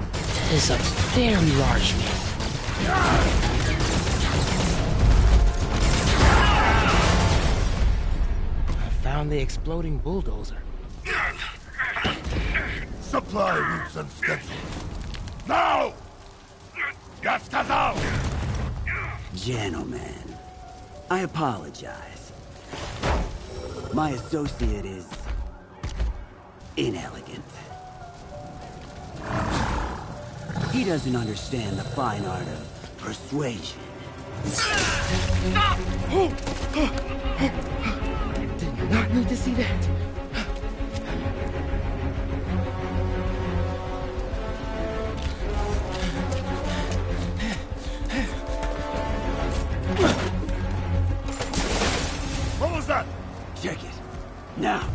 That is a very large man. I found the exploding bulldozer. Supply routes and schedules. Now! Я сказал! Gentlemen, I apologize. My associate is inelegant. He doesn't understand the fine art of persuasion. Did not need to see that. What was that? Check it. Now.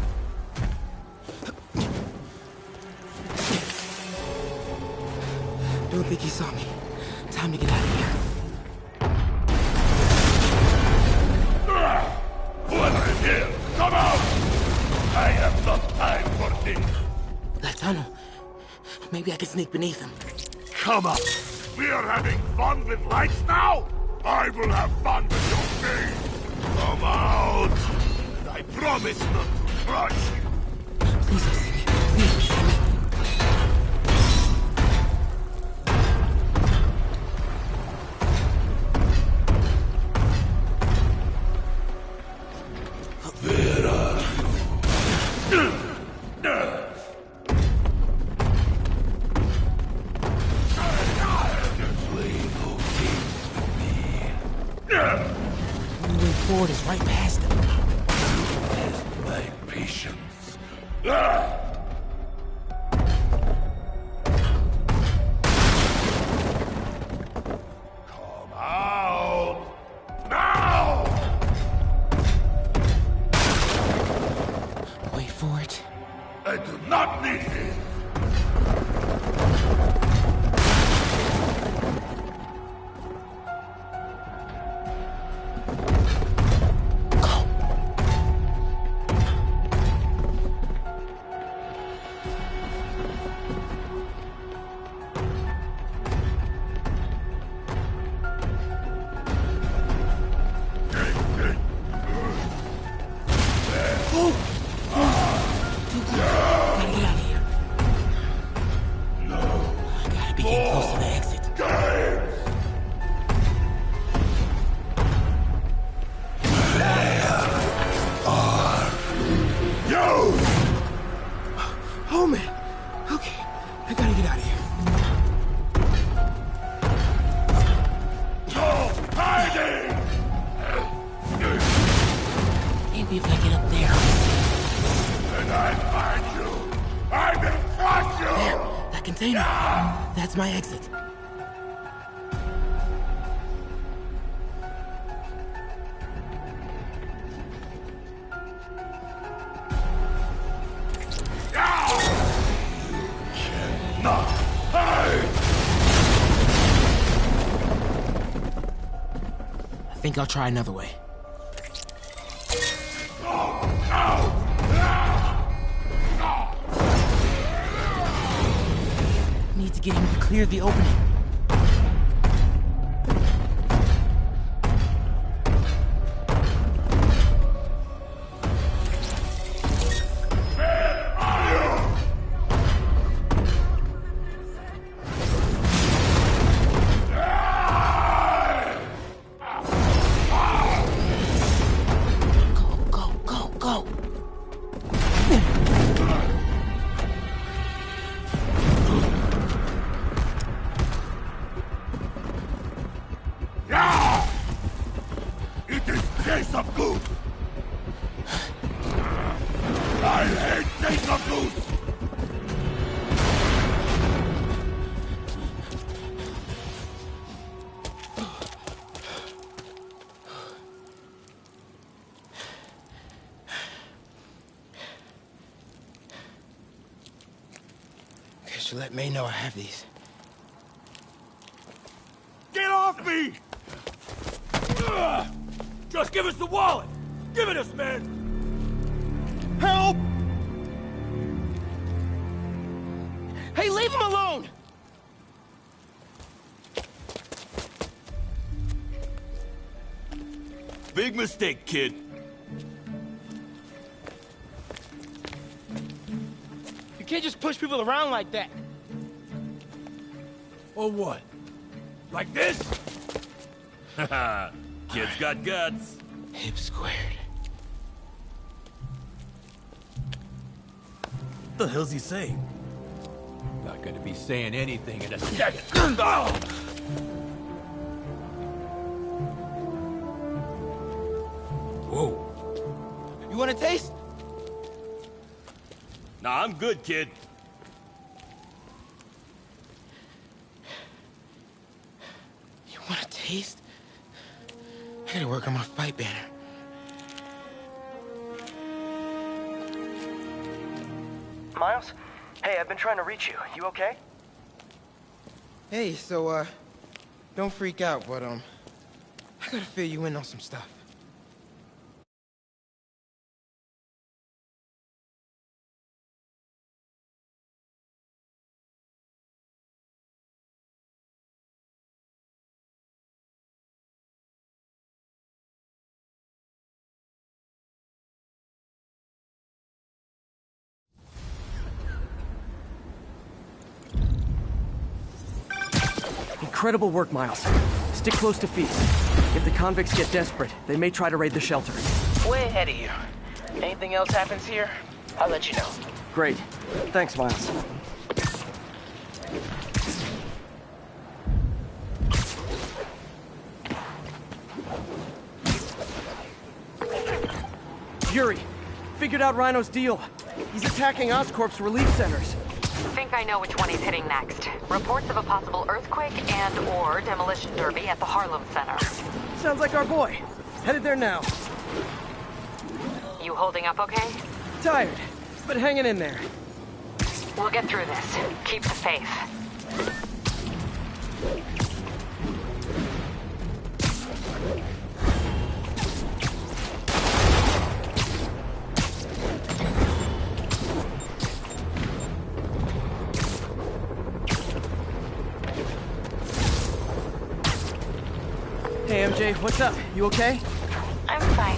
Don't think he saw me. Time to get out of here. Whoever is here, come out! I have no time for this. That tunnel. Maybe I can sneak beneath him. Come on! We are having fun with lights now! I will have fun with your game! Come out! And I promise not to crush you! Please don't see me. Please don't see me. Moving forward is right past them. My patience. Come out! Now! Wait for it. I do not need this! Oh man. Okay. I gotta get out of here. Maybe if I get up there. And I find you, I will crush you! There, that container. That's my exit. I think I'll try another way. Need to get him to clear the opening. It is case of goose! I hate case of goose! Guess you let May know I have these. Get off me! Just give us the wallet! Give it us, man! Help! Hey, leave him alone! Big mistake, kid. You can't just push people around like that. Or what? Like this? Haha, kid's got guts. Hip squared. What the hell's he saying? Not gonna be saying anything in a second. Whoa. You want a taste? Nah, I'm good, kid. You want a taste? I gotta work on my fight banner. Miles? Hey, I've been trying to reach you. You okay? Hey, so, don't freak out, but, I gotta fill you in on some stuff. Incredible work, Miles. Stick close to Feast. If the convicts get desperate, they may try to raid the shelter. Way ahead of you. Anything else happens here, I'll let you know. Great. Thanks, Miles. Yuri, figured out Rhino's deal. He's attacking Oscorp's relief centers. Think I know which one he's hitting next. Reports of a possible earthquake and/or demolition derby at the Harlem Center. Sounds like our boy. Headed there now. You holding up okay? Tired, but hanging in there. We'll get through this. Keep the faith. Hey, MJ, what's up? You okay? I'm fine.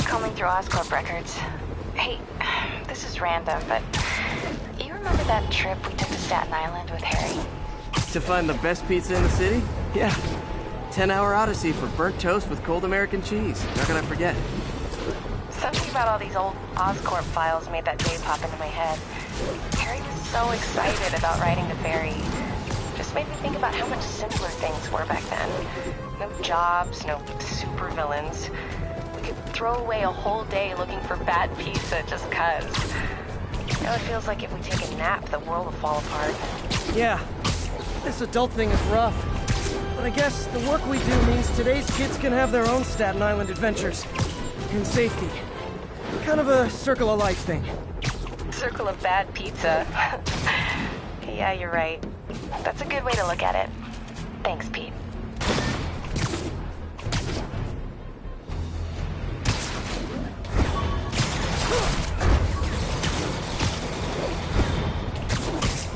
Combing through Oscorp records. Hey, this is random, but you remember that trip we took to Staten Island with Harry? To find the best pizza in the city? Yeah. 10-hour odyssey for burnt toast with cold American cheese. How can I forget? Something about all these old Oscorp files made that day pop into my head. Harry was so excited about riding the ferry. Just made me think about how much simpler things were back then. No jobs, no supervillains. We could throw away a whole day looking for bad pizza just 'cause. Now it feels like if we take a nap, the world will fall apart. Yeah. This adult thing is rough. But I guess the work we do means today's kids can have their own Staten Island adventures. In safety. Kind of a circle of life thing. Circle of bad pizza. Yeah, you're right. That's a good way to look at it. Thanks, Pete.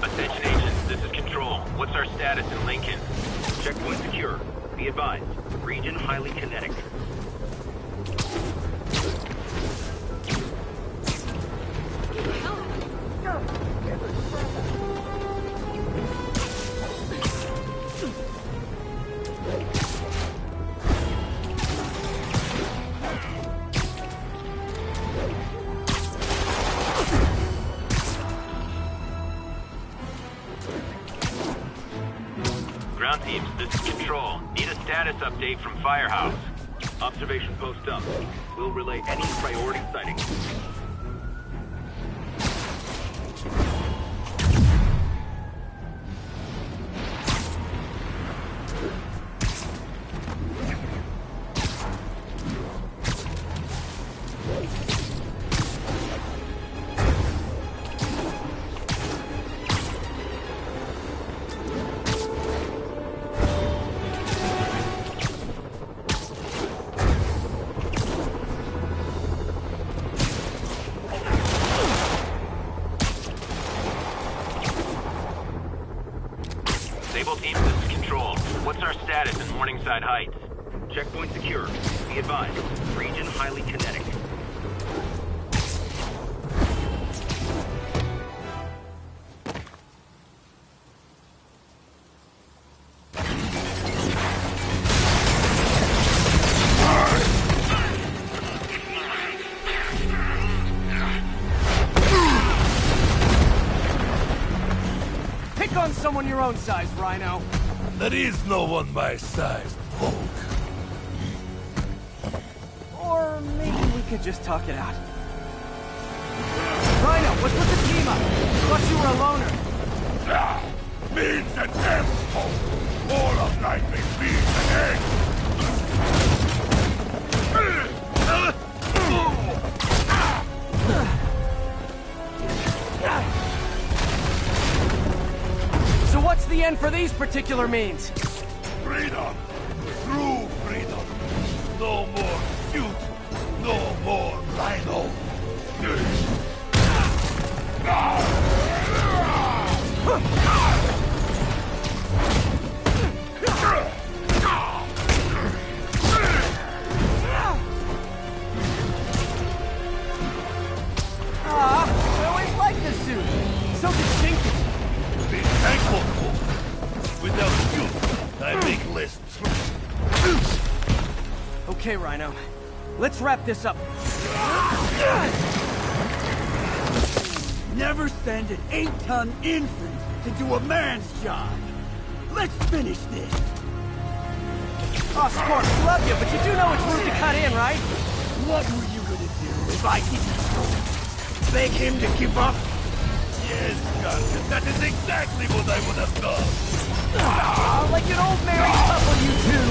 Attention agents, this is Control. What's our status in Lincoln? Checkpoint secure. Be advised, region highly kinetic. Ground teams, this is Control. Need a status update from Firehouse. Observation post up. We'll relay any priority sightings. Sable team, this is Control. What's our status in Morningside Heights? Checkpoint secure. Be advised, region highly kinetic. On someone your own size, Rhino. There is no one my size, Poke. Or maybe we could just talk it out. Rhino, what's with the team up? Thought you were a loner. Means and ends, Poke. All of life is means and ends. So what's the end for these particular means? Freedom. True freedom. No more cute. No more Rhino. I always liked this suit. So distinctive. Be thankful, Poke. Without you, I make lists. Okay, Rhino. Let's wrap this up. Never send an 8-ton infant to do a man's job. Let's finish this. Oh, Scorp, love you, but you do know it's rude to cut in, right? What were you gonna do? Viking. Beg him to give up? Yes, Guardian, that is exactly what I would have done. Ah, like an old married couple, you two!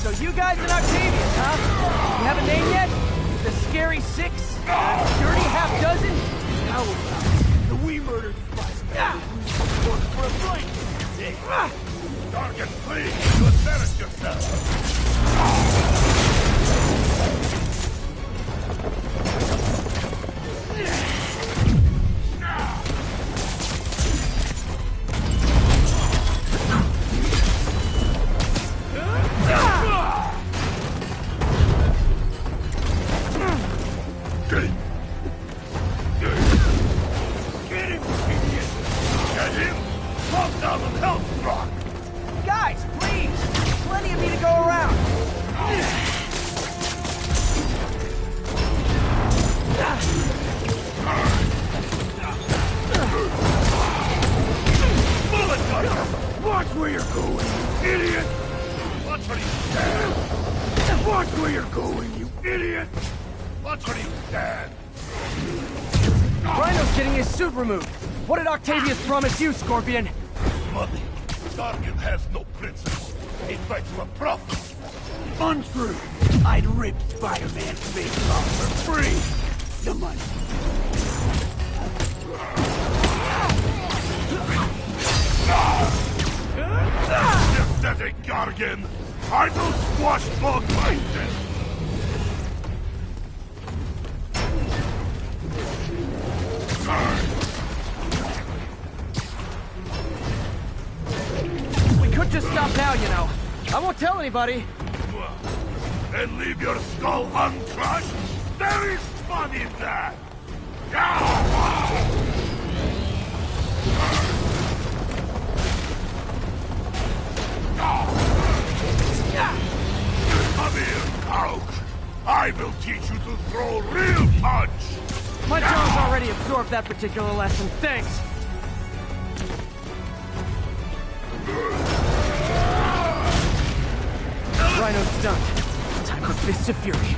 So you guys in Octavius, huh? You have a name yet? The Scary Six? Dirty Half Dozen? How about the we murdered spider for a blank? Target, please, you embarrass yourself. Guys, please! Plenty of me to go around! Watch where you're going, you idiot! Watch where you stand! Watch where you're going, you idiot! Watch where you stand! Rhino's getting his suit removed. What did Octavius promise you, Scorpion? Money. Target has no principles. He fights for profit. Untrue. I'd rip Spider-Man's face off for free. The money. Just that a Gargan. I will squash both myself. We could just stop now, you know. I won't tell anybody. And leave your skull uncrushed? There is fun in that! Come here, Coke. I will teach you to throw real punch! My jaw's already absorbed that particular lesson, thanks. Rhino's done. Time for Fists of Fury.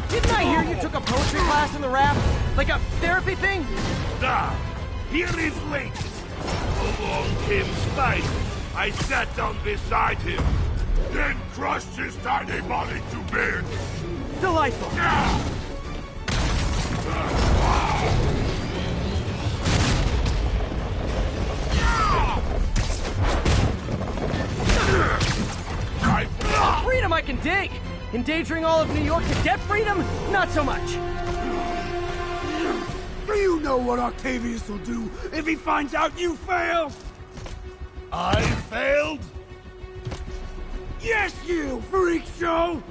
Didn't I hear you took a poetry class in the raft? Like a therapy thing? Now, here is late. Along came Spider. I sat down beside him, then crushed his tiny body to bits. Delightful. Freedom I can dig! Endangering all of New York to get freedom? Not so much. Do you know what Octavius will do if he finds out you failed? I failed? Yes, you freak show!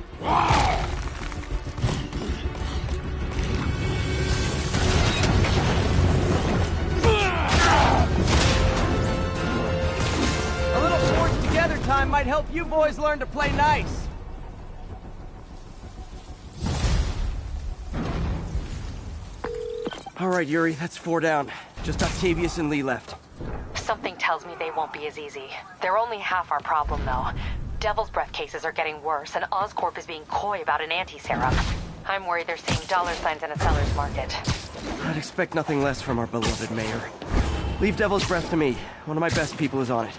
A little forged together time might help you boys learn to play nice. All right, Yuri, that's 4 down. Just Octavius and Lee left. Something tells me they won't be as easy. They're only half our problem, though. Devil's Breath cases are getting worse, and Oscorp is being coy about an anti-serum. I'm worried they're seeing dollar signs in a seller's market. I'd expect nothing less from our beloved mayor. Leave Devil's Breath to me. One of my best people is on it.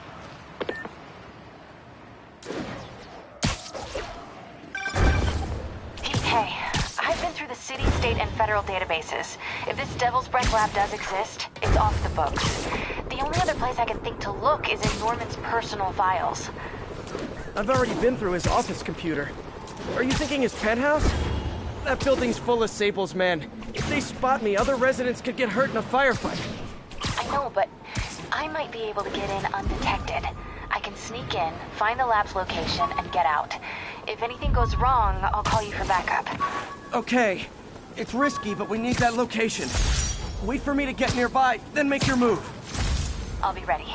Hey, I've been through the city, state, and federal databases. If this Devil's Breath lab does exist, it's off the books. The only other place I can think to look is in Norman's personal files. I've already been through his office computer. Are you thinking his penthouse? That building's full of Sables, man. If they spot me, other residents could get hurt in a firefight. I know, but I might be able to get in undetected. I can sneak in, find the lab's location, and get out. If anything goes wrong, I'll call you for backup. Okay. It's risky, but we need that location. Wait for me to get nearby, then make your move. I'll be ready.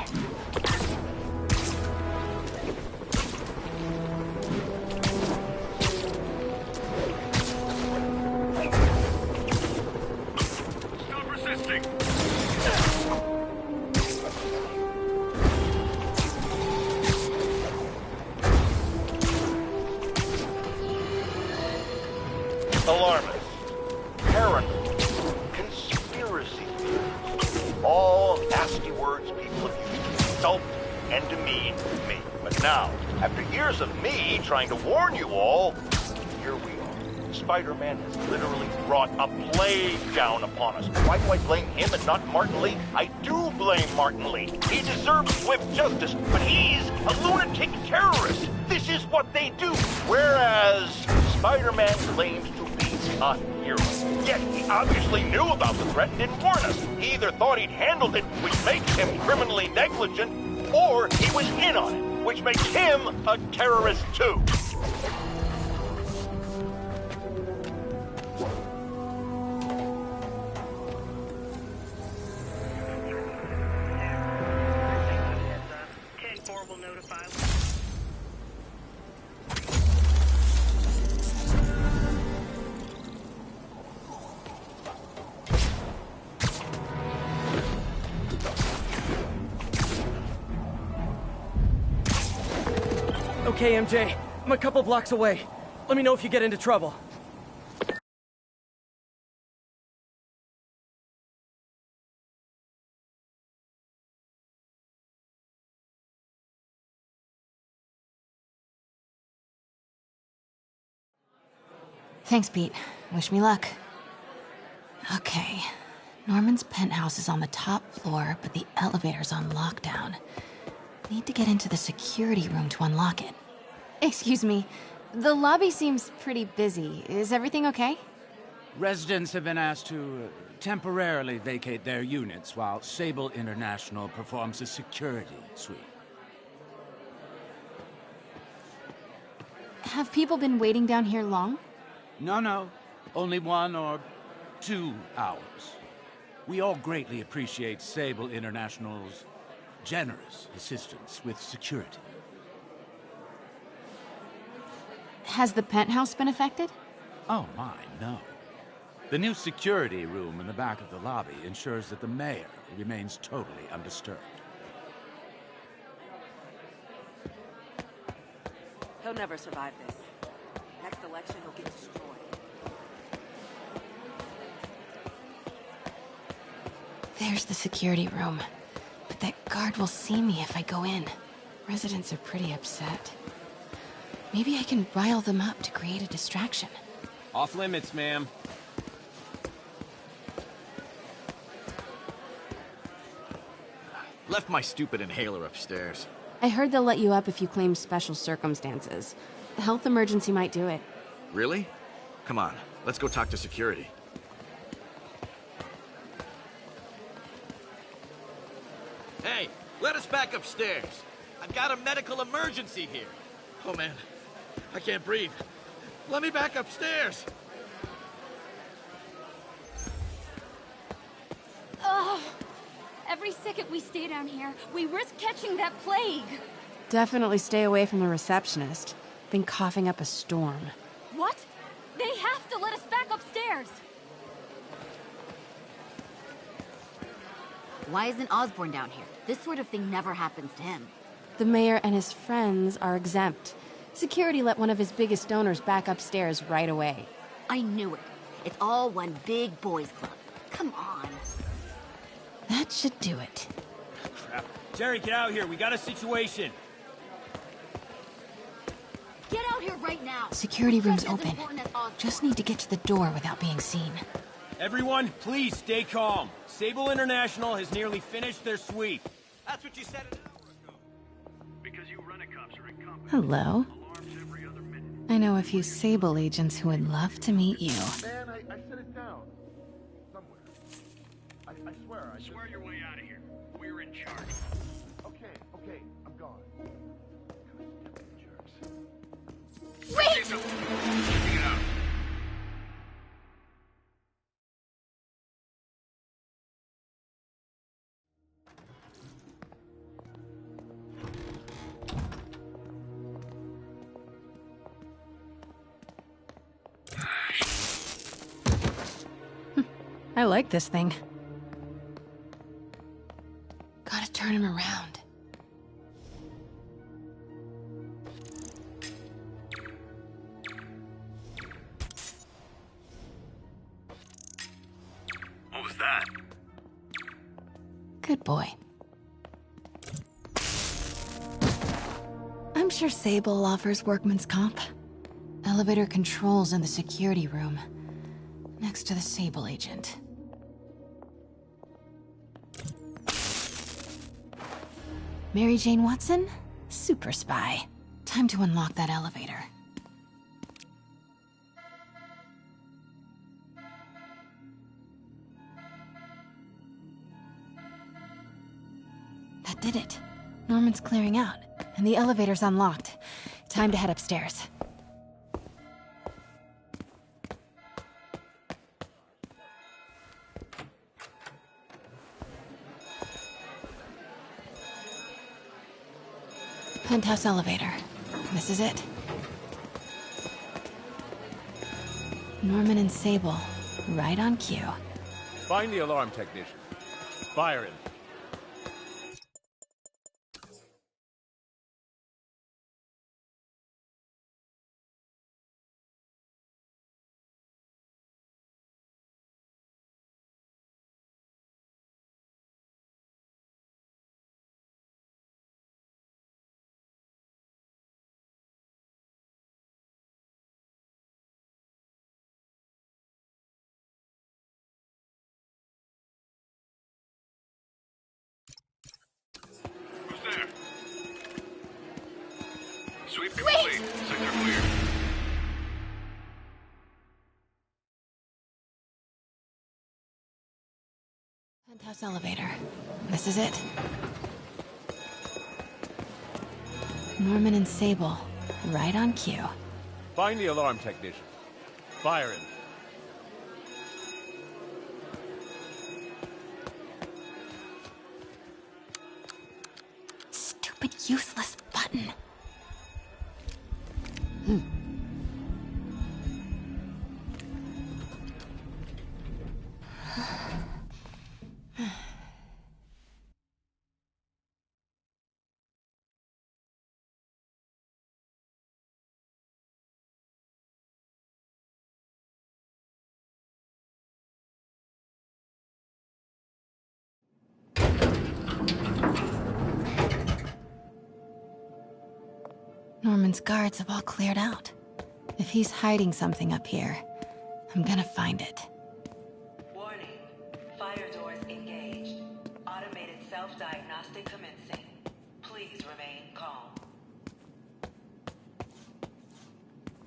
words people have used to insult and demean me. But now, after years of me trying to warn you all, here we are. Spider-Man has literally brought a plague down upon us. Why do I blame him and not Martin Lee? I do blame Martin Lee. He deserves swift justice, but he's a lunatic terrorist. This is what they do. Whereas Spider-Man claims to be a hero. Yet he obviously knew about the threat and didn't warn us. He either thought he'd handled it, which makes him criminally negligent, or he was in on it, which makes him a terrorist too. Okay, MJ. I'm a couple blocks away. Let me know if you get into trouble. Thanks, Pete. Wish me luck. Okay. Norman's penthouse is on the top floor, but the elevator's on lockdown. Need to get into the security room to unlock it. Excuse me. The lobby seems pretty busy. Is everything okay? Residents have been asked to temporarily vacate their units while Sable International performs a security sweep. Have people been waiting down here long? No. Only 1 or 2 hours. We all greatly appreciate Sable International's generous assistance with security. Has the penthouse been affected? Oh my, no. The new security room in the back of the lobby ensures that the mayor remains totally undisturbed. He'll never survive this. Next election, he'll get destroyed. There's the security room. But that guard will see me if I go in. Residents are pretty upset. Maybe I can rile them up to create a distraction. Off limits, ma'am. Left my stupid inhaler upstairs. I heard they'll let you up if you claim special circumstances. The health emergency might do it. Really? Come on, let's go talk to security. Hey, let us back upstairs. I've got a medical emergency here. Oh man, I can't breathe. Let me back upstairs. Ugh. Every second we stay down here, we risk catching that plague. Definitely stay away from the receptionist. Been coughing up a storm. What? They have to let us back upstairs. Why isn't Osborn down here? This sort of thing never happens to him. The mayor and his friends are exempt. Security let one of his biggest donors back upstairs right away. I knew it. It's all one big boys club. Come on. That should do it. Crap. Jerry, get out here. We got a situation. Get out here right now. Security room's open. Just need to get to the door without being seen. Everyone, please stay calm. Sable International has nearly finished their sweep. That's what you said an hour ago. Because you rent-a-cops are incompetent. Hello. I know a few Sable agents who would love to meet you. Man, I set it down. Somewhere. I swear. Swear your way out of here. We're in charge. Okay, I'm gone. Wait! Take it out. I like this thing. Gotta turn him around. What was that? Good boy. sure Sable offers workman's comp. Elevator controls in the security room, next to the Sable agent. Mary Jane Watson? Super spy. Time to unlock that elevator. That did it. Norman's clearing out, and the elevator's unlocked. Time to head upstairs. Penthouse elevator. This is it. Norman and Sable, right on cue. Find the alarm technician. Fire him. Sweep complete. Sector clear. Penthouse elevator. This is it. Norman and Sable, right on cue. Find the alarm technician. Fire him. Stupid, useless button. Norman's guards have all cleared out. If he's hiding something up here, I'm gonna find it. Warning. Fire doors engaged. Automated self-diagnostic commencing. Please remain calm.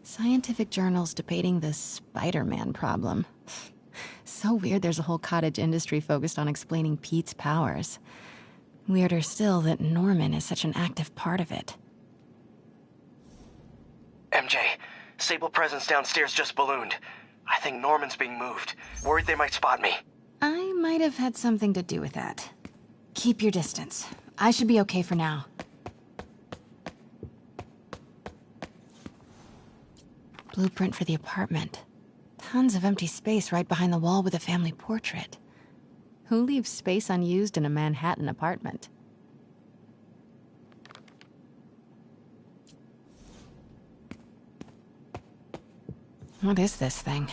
Scientific journals debating the Spider-Man problem. So weird there's a whole cottage industry focused on explaining Pete's powers. Weirder still that Norman is such an active part of it. MJ, Sable presence downstairs just ballooned. I think Norman's being moved. Worried they might spot me. I might have had something to do with that. Keep your distance. I should be okay for now. Blueprint for the apartment. Tons of empty space right behind the wall with a family portrait. Who leaves space unused in a Manhattan apartment? What is this thing?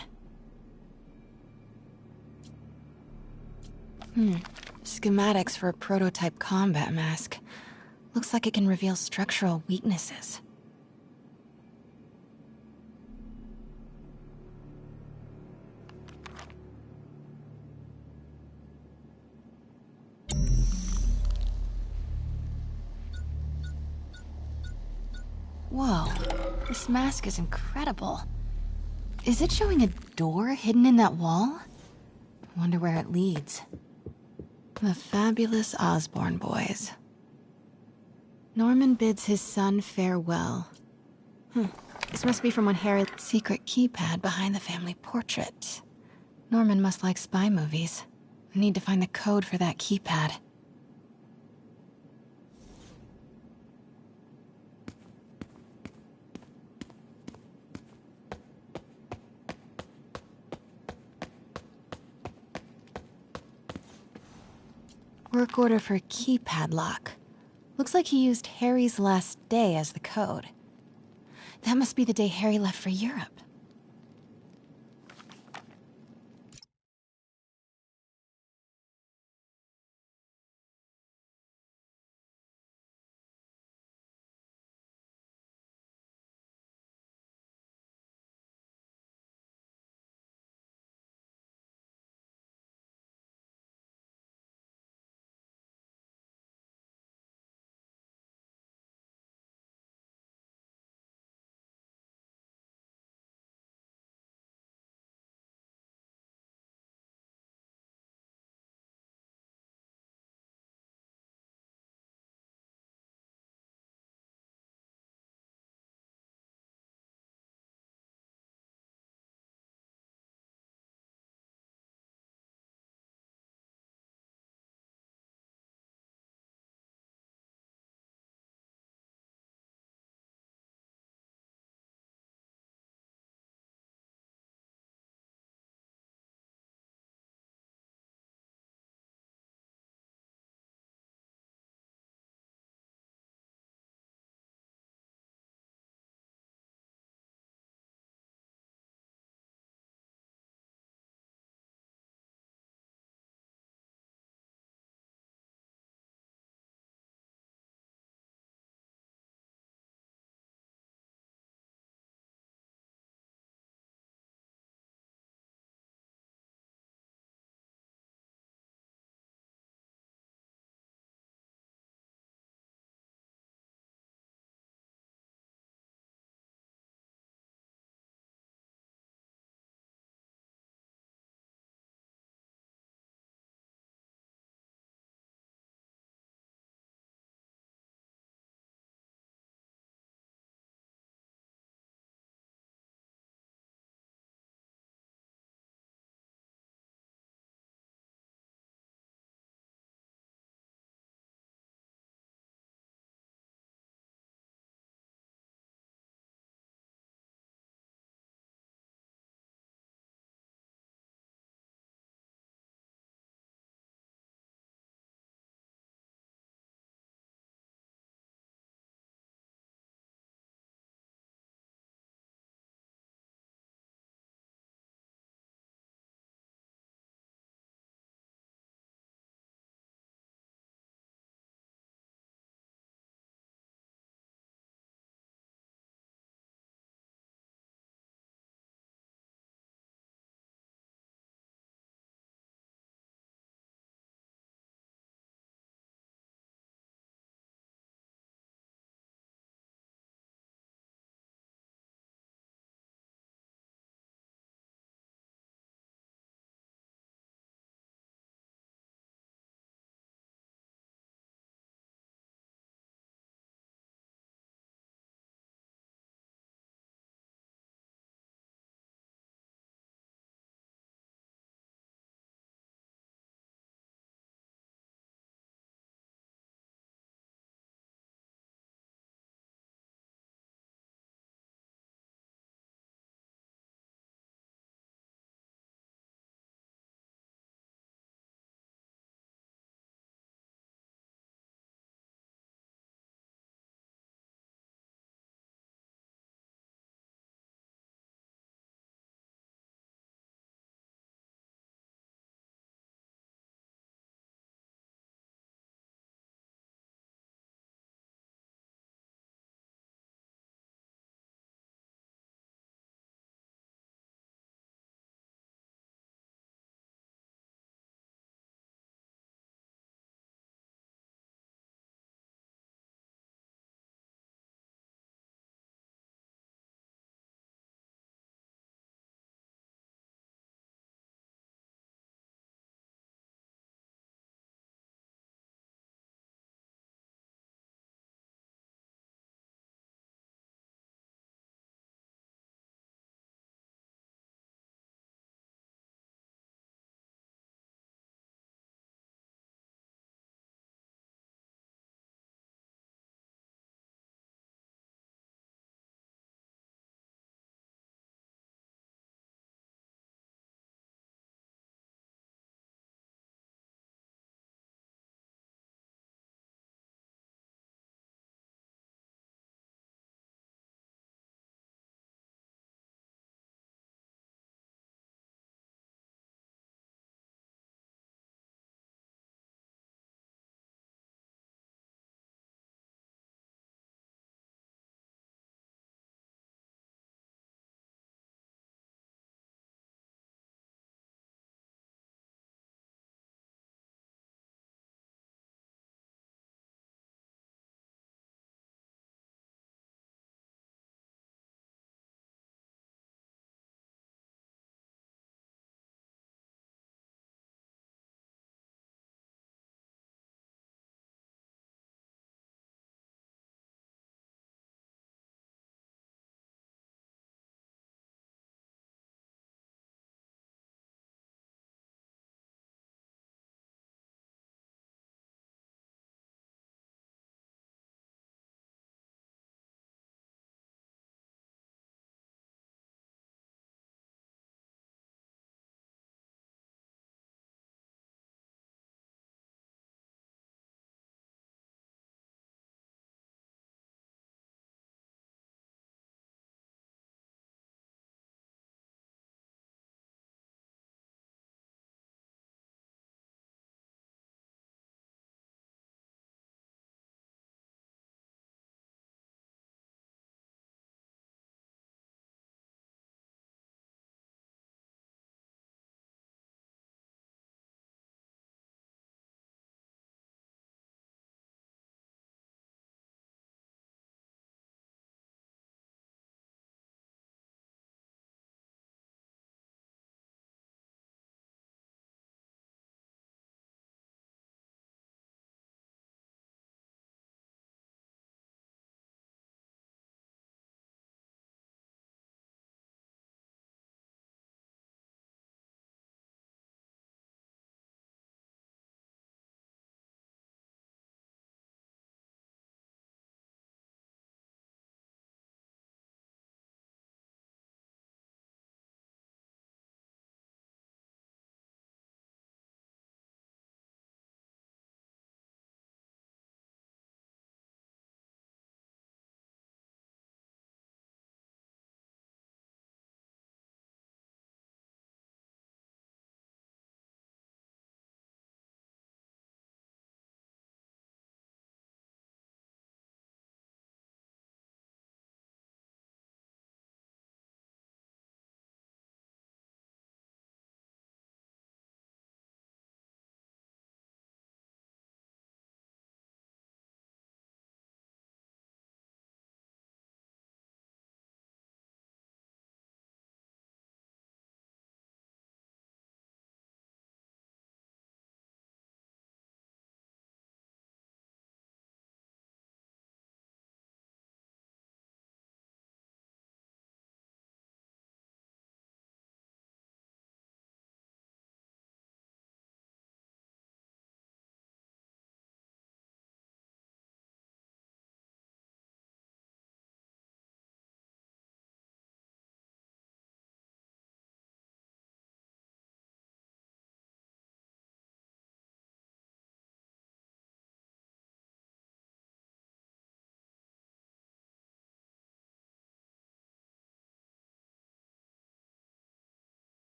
Schematics for a prototype combat mask. Looks like it can reveal structural weaknesses. Whoa, this mask is incredible. Is it showing a door hidden in that wall? Wonder where it leads. The fabulous Osborne boys. Norman bids his son farewell. This must be from when Harry... Secret keypad behind the family portrait. Norman must like spy movies. I need to find the code for that keypad. Work order for keypad lock. Looks like he used Harry's last day as the code. That must be the day Harry left for Europe.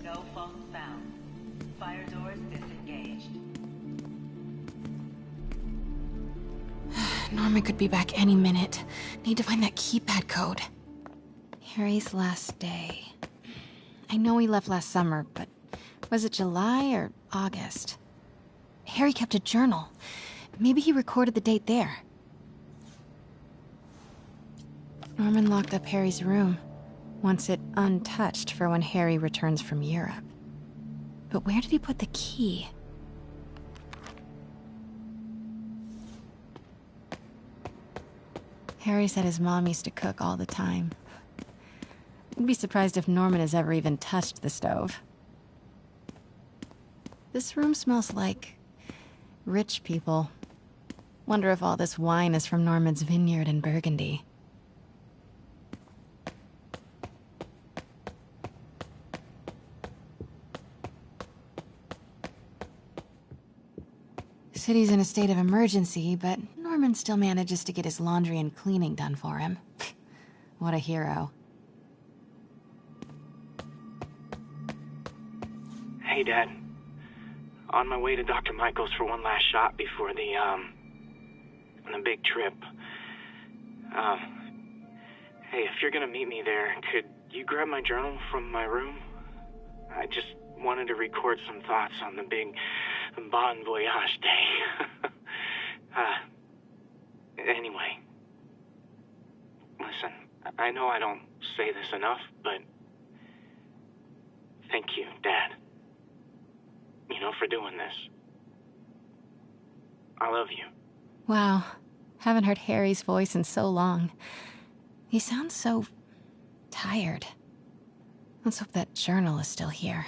No phones found. Fire doors disengaged. Norman could be back any minute. Need to find that keypad code. Harry's last day. I know he left last summer, but was it July or August? Harry kept a journal. Maybe he recorded the date there. Norman locked up Harry's room, wants it untouched for when Harry returns from Europe. But where did he put the key? Harry said his mom used to cook all the time. I'd be surprised if Norman has ever even touched the stove. This room smells like rich people. Wonder if all this wine is from Norman's vineyard in Burgundy. The city's in a state of emergency, but Norman still manages to get his laundry and cleaning done for him. What a hero. Hey, Dad. On my way to Dr. Michael's for one last shot before the big trip. Hey, if you're gonna meet me there, could you grab my journal from my room? I just wanted to record some thoughts on the big Bon Voyage day. Anyway. Listen, I know I don't say this enough, but thank you, Dad. You know, for doing this. I love you. Wow. Haven't heard Harry's voice in so long. He sounds so tired. Let's hope that journal is still here.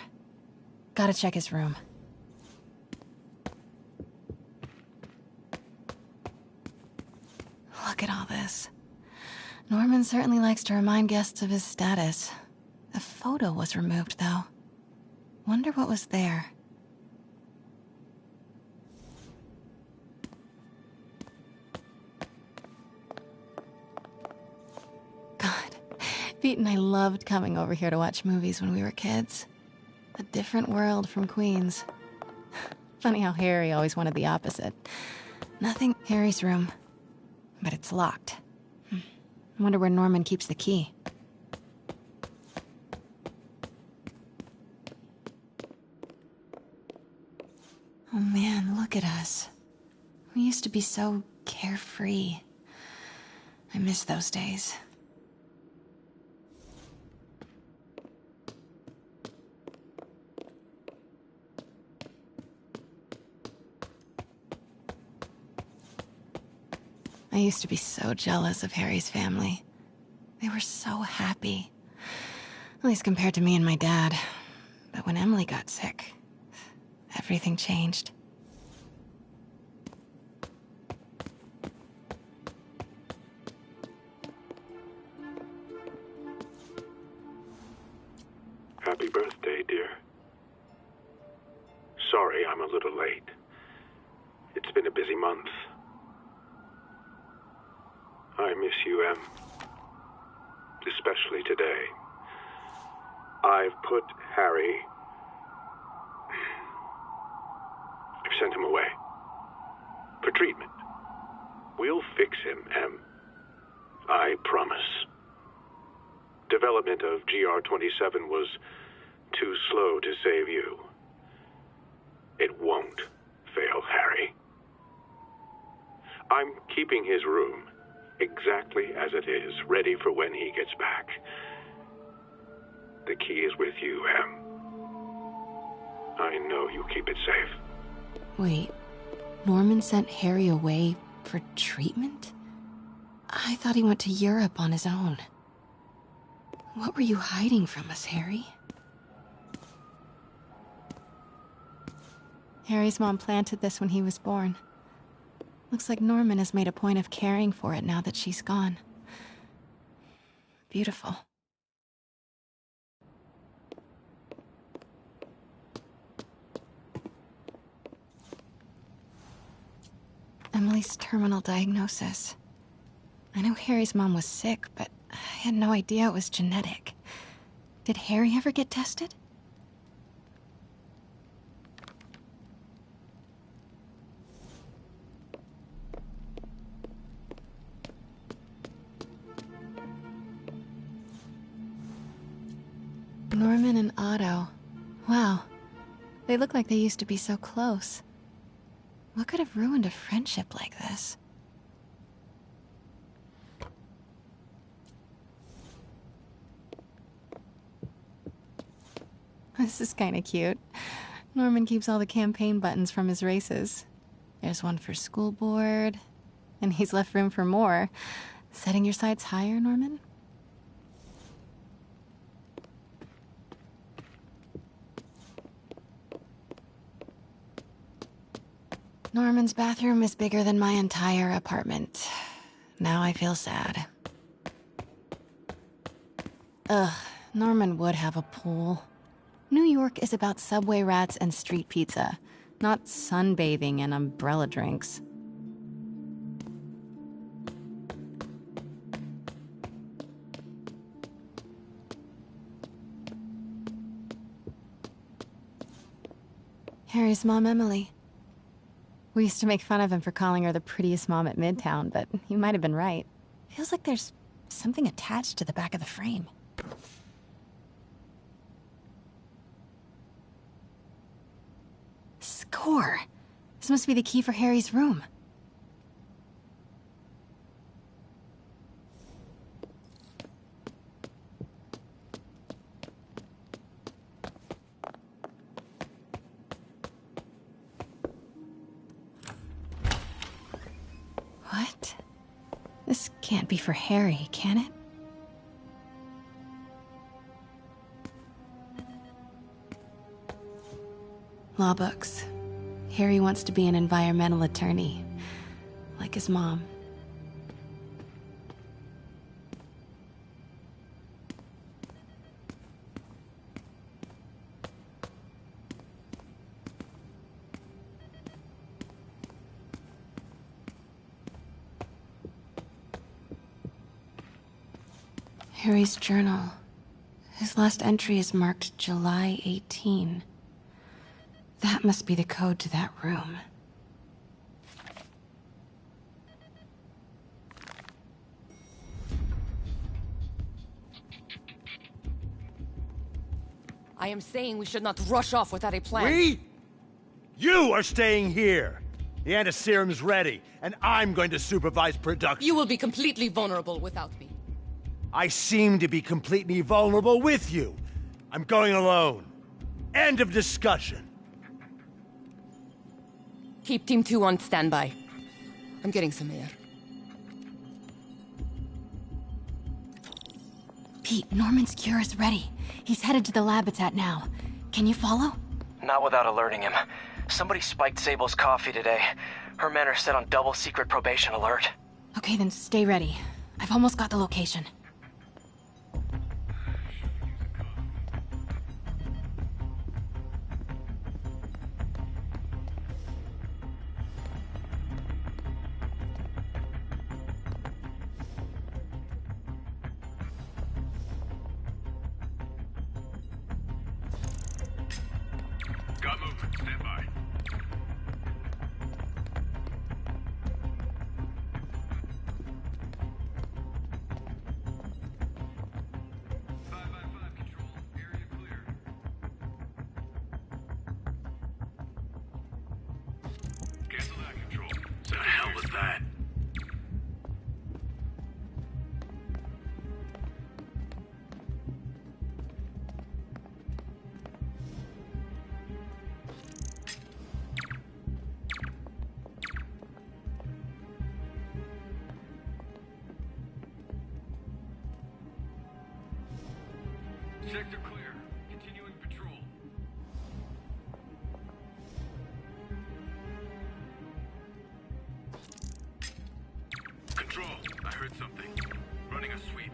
Gotta check his room. Look at all this. Norman certainly likes to remind guests of his status. A photo was removed, though. Wonder what was there. Pete and I loved coming over here to watch movies when we were kids. A different world from Queens. Funny how Harry always wanted the opposite. Nothing Harry's room, but it's locked. I wonder where Norman keeps the key. Oh man, look at us. We used to be so carefree. I miss those days. I used to be so jealous of Harry's family. They were so happy. At least compared to me and my dad. But when Emily got sick, everything changed. Happy birthday, dear. Sorry I'm a little late. It's been a busy month. I miss you, Em. Especially today. I've put Harry... I've sent him away. For treatment. We'll fix him, Em. I promise. Development of GR-27 was too slow to save you. It won't fail Harry. I'm keeping his room exactly as it is, ready for when he gets back. The key is with you, Em. I know you keep it safe. Wait, Norman sent Harry away for treatment? I thought he went to Europe on his own. What were you hiding from us, Harry? Harry's mom planted this when he was born. Looks like Norman has made a point of caring for it now that she's gone. Beautiful. Emily's terminal diagnosis. I know Harry's mom was sick, but I had no idea it was genetic. Did Harry ever get tested? Norman and Otto. Wow. They look like they used to be so close. What could have ruined a friendship like this? This is kinda cute. Norman keeps all the campaign buttons from his races. There's one for school board, and he's left room for more. Setting your sights higher, Norman? Norman's bathroom is bigger than my entire apartment. Now I feel sad. Ugh, Norman would have a pool. New York is about subway rats and street pizza, not sunbathing and umbrella drinks. Harry's mom, Emily. We used to make fun of him for calling her the prettiest mom at Midtown, but he might have been right. Feels like there's something attached to the back of the frame. Score! This must be the key for Harry's room. What? This can't be for Harry, can it? Law books. Harry wants to be an environmental attorney, like his mom. Harry's journal. His last entry is marked July 18. That must be the code to that room. I am saying we should not rush off without a plan. We? You are staying here. The antiserum's ready, and I'm going to supervise production. You will be completely vulnerable without me. I seem to be completely vulnerable with you. I'm going alone. End of discussion. Keep Team 2 on standby. I'm getting some air. Pete, Norman's cure is ready. He's headed to the lab it's at now. Can you follow? Not without alerting him. Somebody spiked Sable's coffee today. Her men are set on double secret probation alert. Okay, then stay ready. I've almost got the location. Got movement. Stand by. Cancel that, Control. The hell was that? Sector clear. Continuing patrol. Control, I heard something. Running a sweep.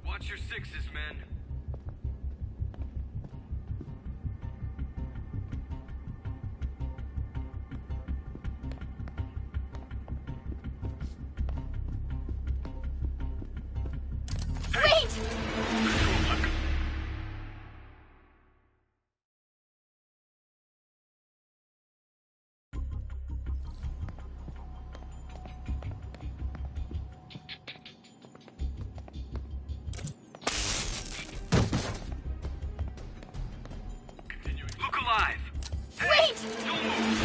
Watch your sixes, men. alive. Wait! Don't move.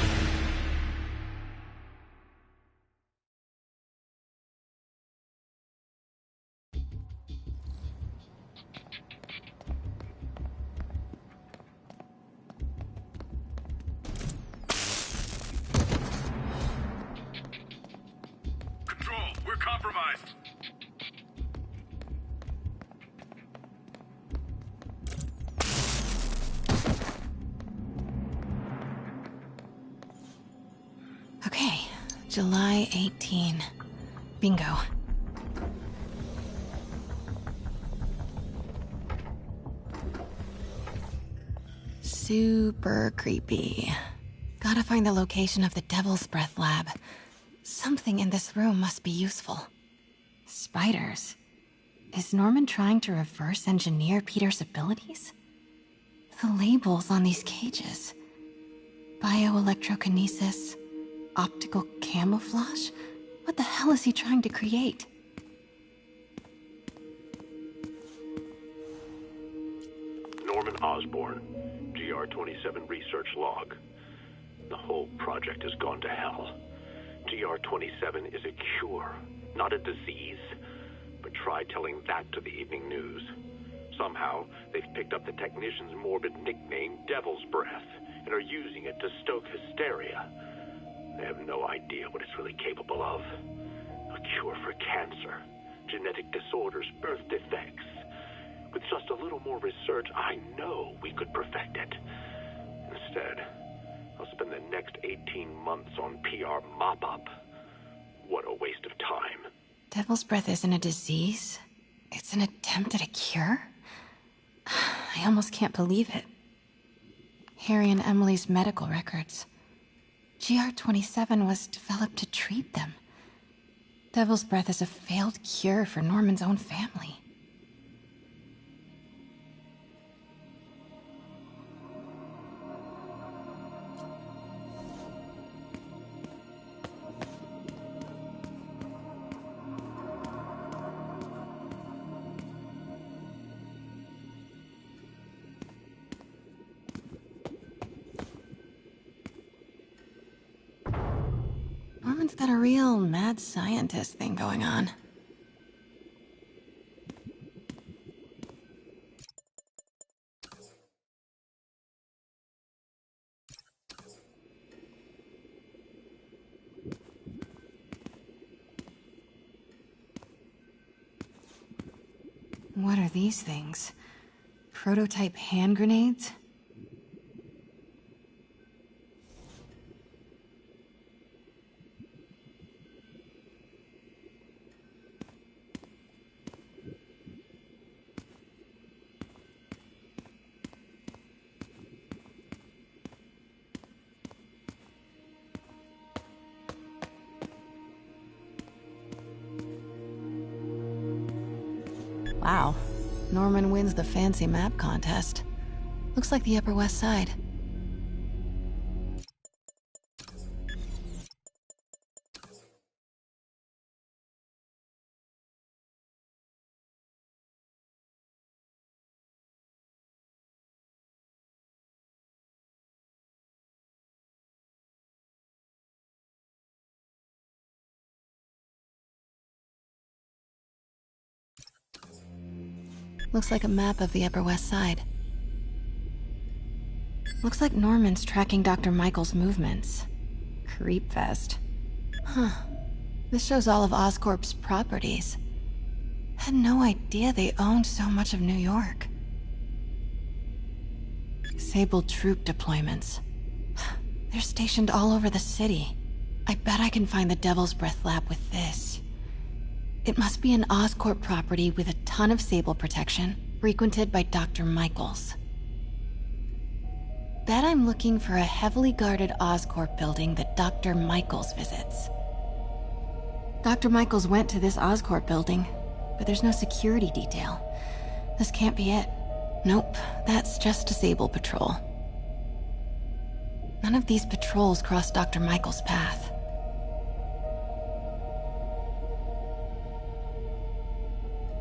Control, we're compromised. Okay, July 18. Bingo. Super creepy. Gotta find the location of the Devil's Breath lab. Something in this room must be useful. Spiders. Is Norman trying to reverse engineer Peter's abilities? The labels on these cages. Bioelectrokinesis, optical camouflage? What the hell is he trying to create? Norman Osborn, GR-27 research log. The whole project has gone to hell. GR-27 is a cure, not a disease. But try telling that to the evening news. Somehow, they've picked up the technician's morbid nickname, Devil's Breath, and are using it to stoke hysteria. They have no idea what it's really capable of. A cure for cancer, genetic disorders, birth defects. With just a little more research, I know we could perfect it. Instead, I'll spend the next 18 months on PR mop-up. What a waste of time. Devil's Breath isn't a disease. It's an attempt at a cure? I almost can't believe it. Harry and Emily's medical records. GR-27 was developed to treat them. Devil's Breath is a failed cure for Norman's own family. Norman's got a real mad scientist thing going on. What are these things? Prototype hand grenades? Wow. Norman wins the fancy map contest. Looks like the Upper West Side. Looks like a map of the Upper West Side. Looks like Norman's tracking Dr. Michael's movements. Creepfest. Huh. This shows all of Oscorp's properties. Had no idea they owned so much of New York. Sable troop deployments. They're stationed all over the city. I bet I can find the Devil's Breath lab with this. It must be an Oscorp property with a ton of Sable protection, frequented by Dr. Michaels. Bet I'm looking for a heavily guarded Oscorp building that Dr. Michaels visits. Dr. Michaels went to this Oscorp building, but there's no security detail. This can't be it. Nope, that's just a Sable patrol. None of these patrols cross Dr. Michaels' path.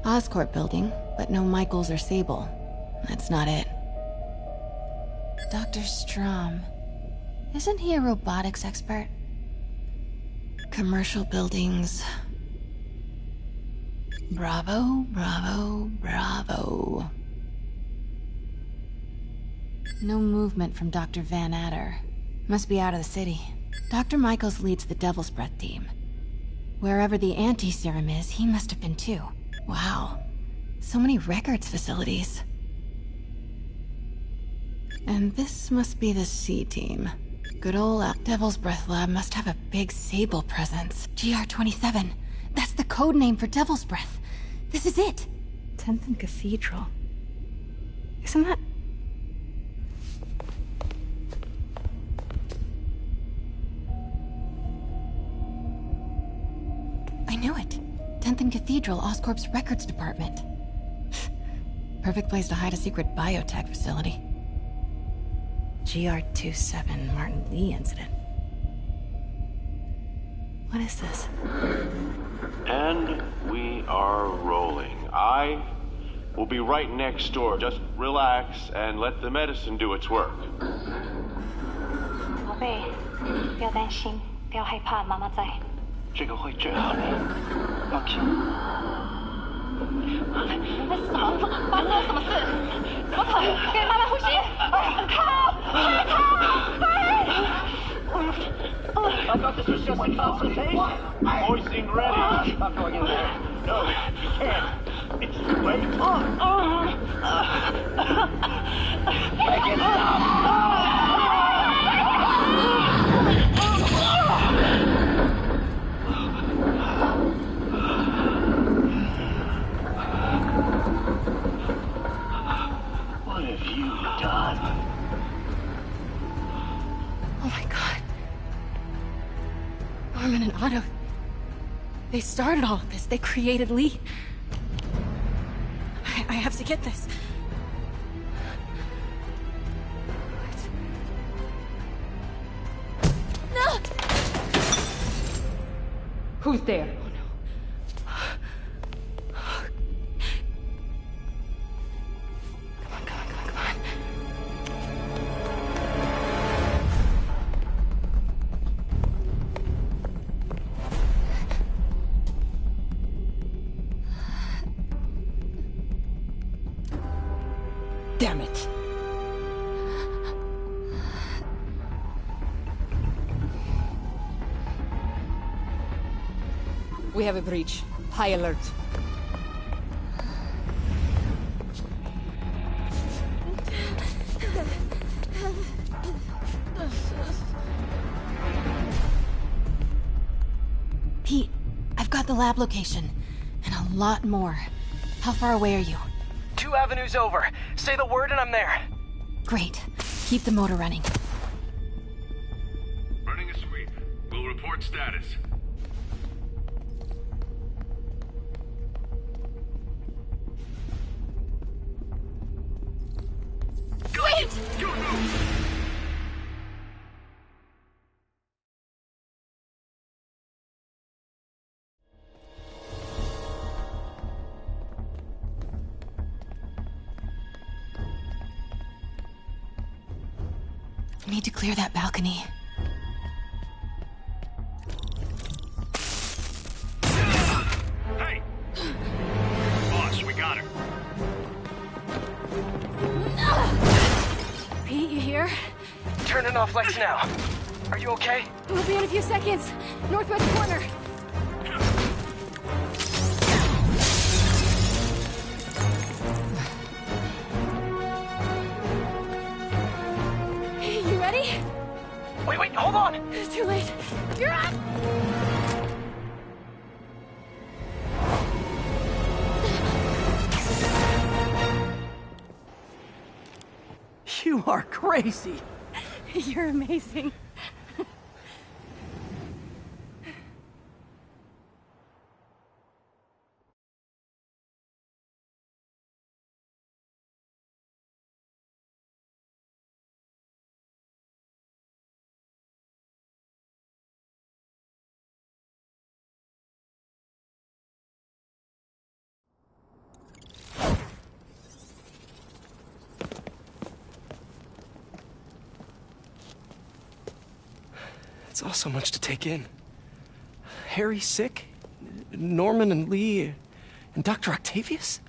Oscorp building, but no Michaels or Sable. That's not it. Dr. Strom. Isn't he a robotics expert? Commercial buildings. Bravo, bravo, bravo. No movement from Dr. Van Adder. Must be out of the city. Dr. Michaels leads the Devil's Breath team. Wherever the anti-serum is, he must have been too. Wow. So many records facilities. And this must be the C team. Good old Devil's Breath Lab must have a big Sable presence. GR-27. That's the code name for Devil's Breath. This is it. 10th and Cathedral. Isn't that... I knew it. 10th and Cathedral, Oscorp's records department. Perfect place to hide a secret biotech facility. GR-27 Martin Lee incident. What is this? And we are rolling. I will be right next door. Just relax and let the medicine do its work. 宝贝，不要担心，不要害怕，妈妈在。这个会治好你，放心。你在什么？发生了什么事？怎么可能？给妈妈呼吸！靠！I've got to switch your concentration. Hoisting ready. I'm going in there. No, you can't. It's too late. Make it stop. What have you done? Oh my god. Norman and Otto. They started all of this. They created Lee. I have to get this. No! Who's there? Damn it. We have a breach. High alert. Pete, I've got the lab location. And a lot more. How far away are you? 2 avenues over. Say the word and I'm there. Great. Keep the motor running. Running a sweep. We'll report status. Wait! Go, no! I need to clear that balcony. Hey! Boss, we got him. Pete, you here? Turning off lights now. Are you okay? We'll be in a few seconds. Northwest corner. You ready? Wait, hold on! It's too late. You're up! You are crazy. You're amazing. It's all so much to take in. Harry sick? Norman and Lee and Dr. Octavius?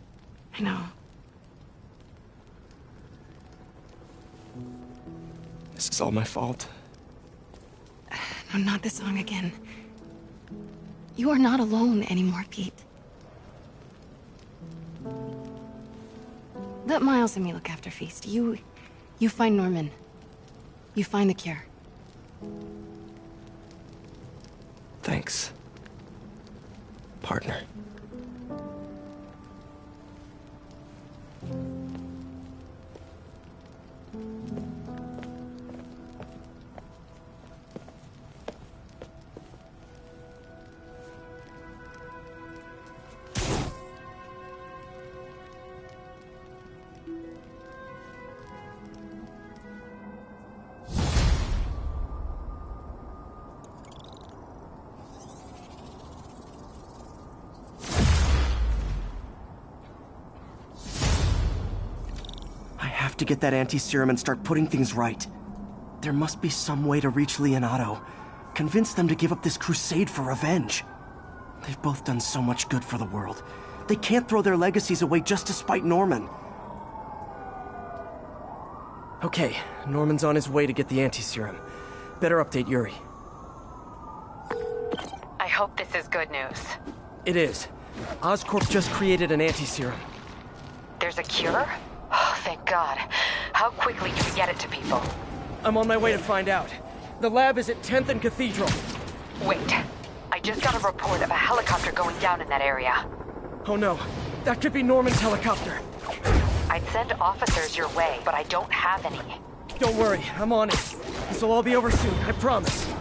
I know. This is all my fault. No, not this song again. You are not alone anymore, Pete. Let Miles and me look after Feast. You find Norman. You find the cure. Thanks, partner. To get that anti-serum and start putting things right. There must be some way to reach Leonardo. Convince them to give up this crusade for revenge. They've both done so much good for the world. They can't throw their legacies away just to spite Norman. Okay, Norman's on his way to get the anti-serum. Better update Yuri. I hope this is good news. It is. Oscorp just created an anti-serum. There's a cure? Oh, thank God. How quickly do we get it to people? I'm on my way to find out. The lab is at 10th and Cathedral. Wait. I just got a report of a helicopter going down in that area. Oh no. That could be Norman's helicopter. I'd send officers your way, but I don't have any. Don't worry. I'm on it. This will all be over soon. I promise.